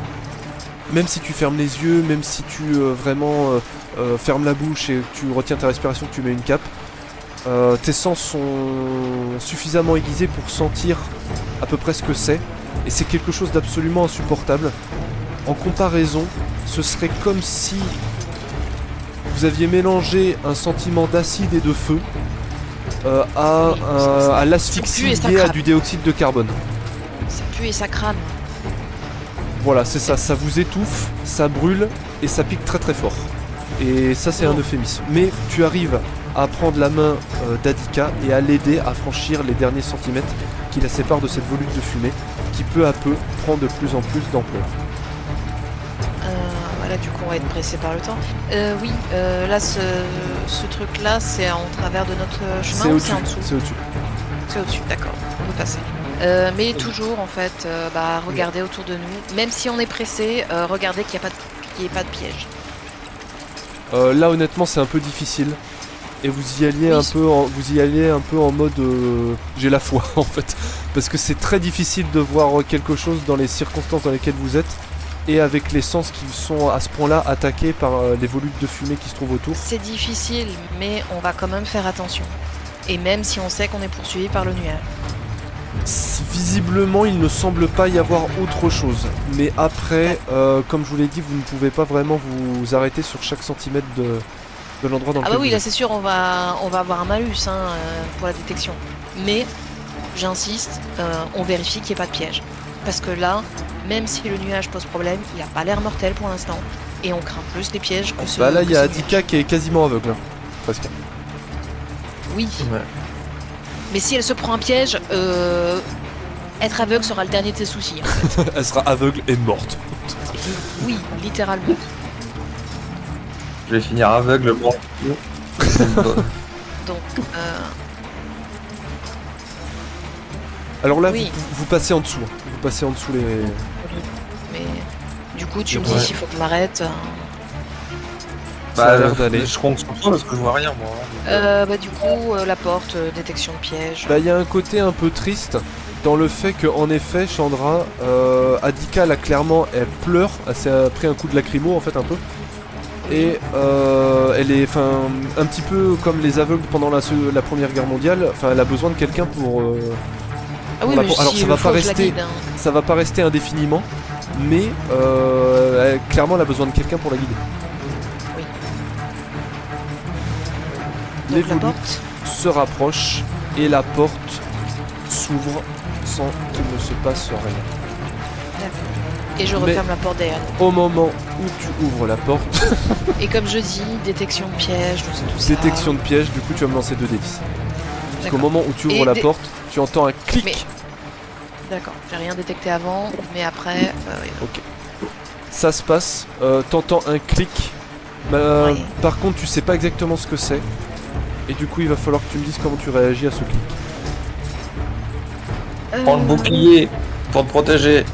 Même si tu fermes les yeux, même si tu vraiment fermes la bouche et que tu retiens ta respiration, que tu mets une cape, tes sens sont suffisamment aiguisés pour sentir à peu près ce que c'est. Et c'est quelque chose d'absolument insupportable. En comparaison, ce serait comme si vous aviez mélangé un sentiment d'acide et de feu à l'asphyxie liée à du dioxyde de carbone. Ça pue et ça crame. Voilà, c'est ça, ça vous étouffe, ça brûle et ça pique très très fort. Et ça c'est un euphémisme. Mais tu arrives à prendre la main d'Adika et à l'aider à franchir les derniers centimètres qui la séparent de cette volute de fumée qui peu à peu prend de plus en plus d'ampleur. Voilà, du coup on va être pressé par le temps. Oui, là ce truc là c'est en travers de notre chemin ou c'est en dessous? C'est au-dessus. C'est au-dessus, d'accord, on peut passer. Mais toujours en fait, regardez autour de nous, même si on est pressé, regardez qu'il n'y ait pas de piège. Là honnêtement c'est un peu difficile. Et vous y alliez un peu en mode j'ai la foi en fait. Parce que c'est très difficile de voir quelque chose dans les circonstances dans lesquelles vous êtes. Et avec les sens qui sont à ce point-là attaqués par les volutes de fumée qui se trouvent autour. C'est difficile, mais on va quand même faire attention. Et même si on sait qu'on est poursuivi par le nuage. Visiblement, il ne semble pas y avoir autre chose. Mais après, comme je vous l'ai dit, vous ne pouvez pas vraiment vous arrêter sur chaque centimètre de l'endroit dans lequel Ah bah oui, vous là êtes. c'est sûr, on va avoir un malus pour la détection. Mais, j'insiste, on vérifie qu'il n'y ait pas de piège. Parce que là, même si le nuage pose problème, il n'a pas l'air mortel pour l'instant. Et on craint plus les pièges que ce. Bah là, il y a ce Adika qui est quasiment aveugle. Hein. Presque. Oui. Ouais. Mais si elle se prend un piège, être aveugle sera le dernier de ses soucis. En fait. Elle sera aveugle et morte. Oui, littéralement. Je vais finir aveugle, bon. Donc, Alors là, oui. vous passez en dessous. Vous passez en dessous les... Mais du coup, tu me dis Ouais. s'il faut que je m'arrête. Ça a l'air d'aller. Je compte sur toi parce que je vois rien, moi. Du coup, la porte, détection de piège. Bah, il y a un côté un peu triste dans le fait que, en effet, Chandra, Adika, là, clairement, elle pleure. Elle s'est pris un coup de lacrymo, en fait, un peu. Et elle est un petit peu comme les aveugles pendant la Première Guerre mondiale. Enfin, elle a besoin de quelqu'un pour... Ah oui, la- mais alors, si ça le va faut, pas je la rester- guide, hein. Ça va pas rester indéfiniment, mais clairement elle a besoin de quelqu'un pour la guider. Oui. Les Donc la volutes porte. se rapprochent et la porte s'ouvre sans qu'il ne se passe rien. Et je Mais- referme la porte derrière nous. Au moment où tu ouvres la porte, Et comme je dis, détection de piège, tout ça. détection de piège, du coup tu vas me lancer 2d10. Parce qu'au D'accord. moment où tu ouvres Et la des- porte, tu entends un clic. Mais- D'accord, j'ai rien détecté avant, mais après, oui. Ok. Ça se passe, t'entends un clic. Oui. Par contre, tu sais pas exactement ce que c'est. Et du coup, il va falloir que tu me dises comment tu réagis à ce clic. Prends le bouclier pour te protéger.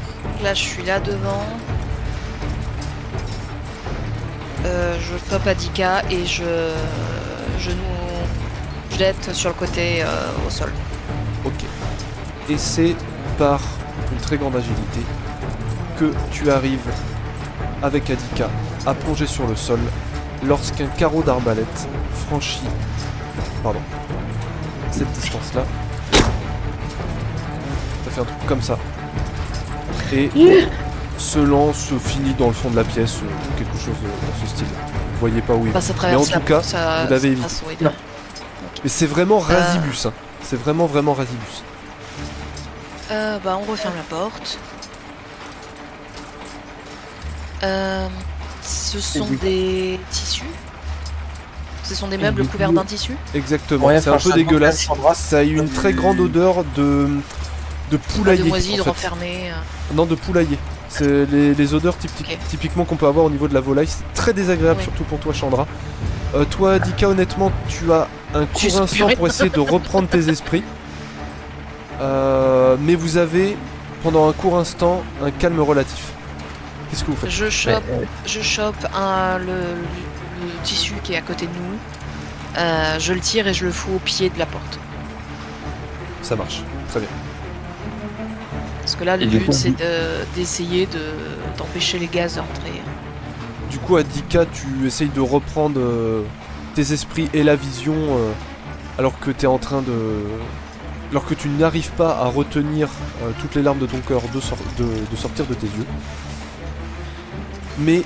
Là, je suis là devant. Je top Adika et je nous jette sur le côté au sol. Ok. Et c'est par une très grande agilité que tu arrives avec Adika à plonger sur le sol lorsqu'un carreau d'arbalète franchit cette distance-là. Ça fait un truc comme ça. Et se lance, finit dans le fond de la pièce, quelque chose dans ce style. Vous voyez pas où il va. Enfin, ça traverse Mais en tout cas, ça, vous l'avez ça évité. passe, oui. Mais c'est vraiment Razibus, hein. C'est vraiment Razibus. Bah, on referme la porte. Ce sont des tissus. Ce sont des meubles du couverts coup- d'un tissu. Exactement, Ouais, c'est un peu franchement, dégueulasse. Sandra, Ça a une très grande odeur de Pas poulailler. de moisi, de en fait. renfermé. Non, de poulailler. C'est les odeurs Ok. typiquement qu'on peut avoir au niveau de la volaille. C'est très désagréable, Oui. surtout pour toi, Chandra. Toi, Dika, honnêtement, tu as un Je suis court instant purée. pour essayer de reprendre tes esprits. Mais vous avez, pendant un court instant, un calme relatif. Qu'est-ce que vous faites? Je chope le tissu qui est à côté de nous. Je le tire et je le fous au pied de la porte. Ça marche, très bien. Parce que là, le Et du but, coup, c'est d'essayer d'empêcher les gaz d'entrer. Du coup, à Dika, tu essayes de reprendre tes esprits et la vision alors que t'es en train de... Alors que tu n'arrives pas à retenir toutes les larmes de ton cœur de sortir de tes yeux. Mais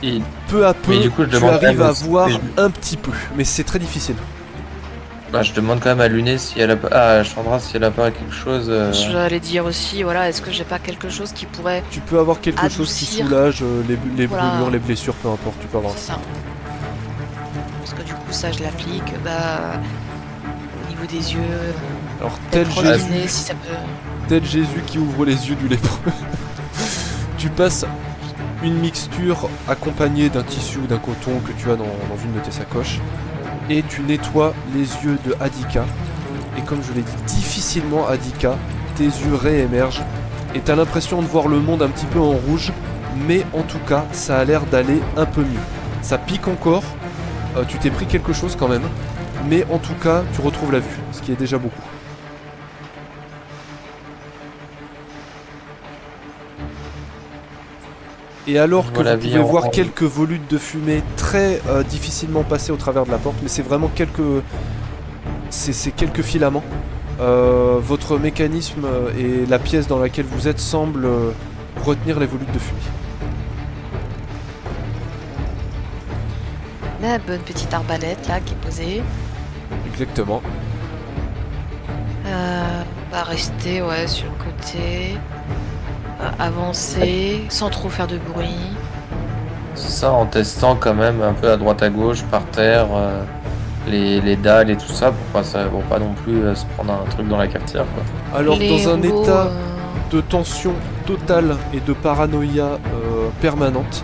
Et- peu à peu, Mais du coup, je tu demande quand arrives même à si- voir si un petit peu. Mais c'est très difficile. Bah, je demande quand même à Luné si elle a pas. Ah, Chandra, si elle a pas quelque chose. J'allais dire aussi, voilà, est-ce que j'ai pas quelque chose qui pourrait... Tu peux avoir quelque chose qui Adoucir. soulage les Voilà. brûlures, les blessures, peu importe. Tu peux avoir. C'est ça. Parce que du coup, ça, je l'applique, bah... Au niveau des yeux, Alors, tel proche du Jésus, nez, si ça peut... tel Jésus qui ouvre les yeux du lépreux. Tu passes une mixture accompagnée d'un tissu ou d'un coton que tu as dans une de tes sacoches et tu nettoies les yeux de Adika. Et comme je l'ai dit, difficilement Adika, tes yeux réémergent et t'as l'impression de voir le monde un petit peu en rouge, mais en tout cas, ça a l'air d'aller un peu mieux. Ça pique encore, tu t'es pris quelque chose quand même, mais en tout cas, tu retrouves la vue, ce qui est déjà beaucoup. Et alors que Voilà, vous vie pouvez en- voir en- quelques volutes de fumée très difficilement passer au travers de la porte, mais c'est vraiment quelques... C'est quelques filaments. Votre mécanisme et la pièce dans laquelle vous êtes semblent retenir les volutes de fumée. La bonne petite arbalète, là, qui est posée. Exactement. Va rester, ouais, sur le côté. Avancer, sans trop faire de bruit. C'est ça, en testant quand même un peu à droite à gauche, par terre, les dalles et tout ça, pour pas non plus se prendre un truc dans la cafetière, quoi. Alors Les dans un rouleaux, état de tension totale et de paranoïa permanente,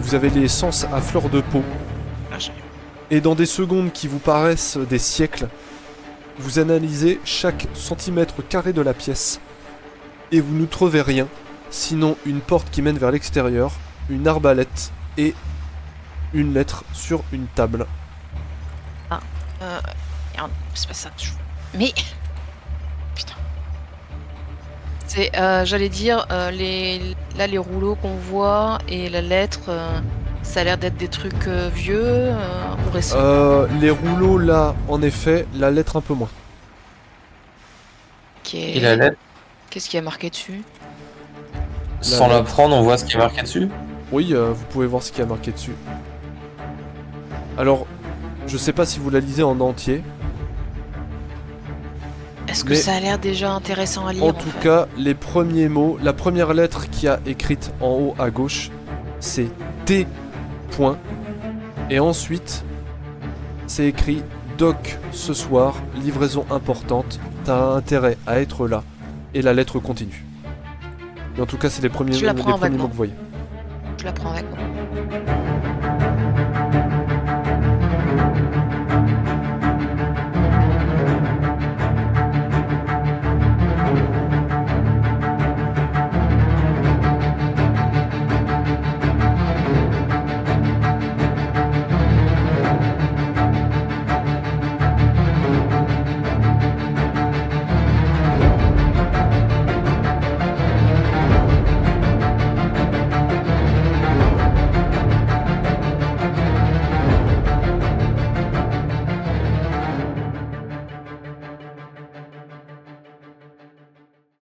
vous avez les sens à fleur de peau. Et dans des secondes qui vous paraissent des siècles, vous analysez chaque centimètre carré de la pièce et vous ne trouvez rien, sinon une porte qui mène vers l'extérieur, une arbalète et une lettre sur une table. Merde, c'est pas ça que je... Mais... Putain. C'est, j'allais dire, les rouleaux qu'on voit et la lettre, Ça a l'air d'être des trucs vieux ou récents. Les rouleaux là, en effet, la lettre un peu moins. Ok. Et la lettre, Qu'est-ce qu'il y a marqué dessus? sans la lettre. prendre, on voit ce qui est marqué dessus. Oui, vous pouvez voir ce qu'il y a marqué dessus. Alors, je sais pas si vous la lisez en entier. Est-ce que Mais- ça a l'air déjà intéressant à lire En tout cas, les premiers mots, la première lettre qui a écrite en haut à gauche, c'est T. Point. Et ensuite, c'est écrit Doc ce soir, livraison importante, t'as intérêt à être là. Et la lettre continue. Mais en tout cas, c'est les premiers, Je la les prends premiers vaguement. mots que vous voyez. Je la prends avec moi.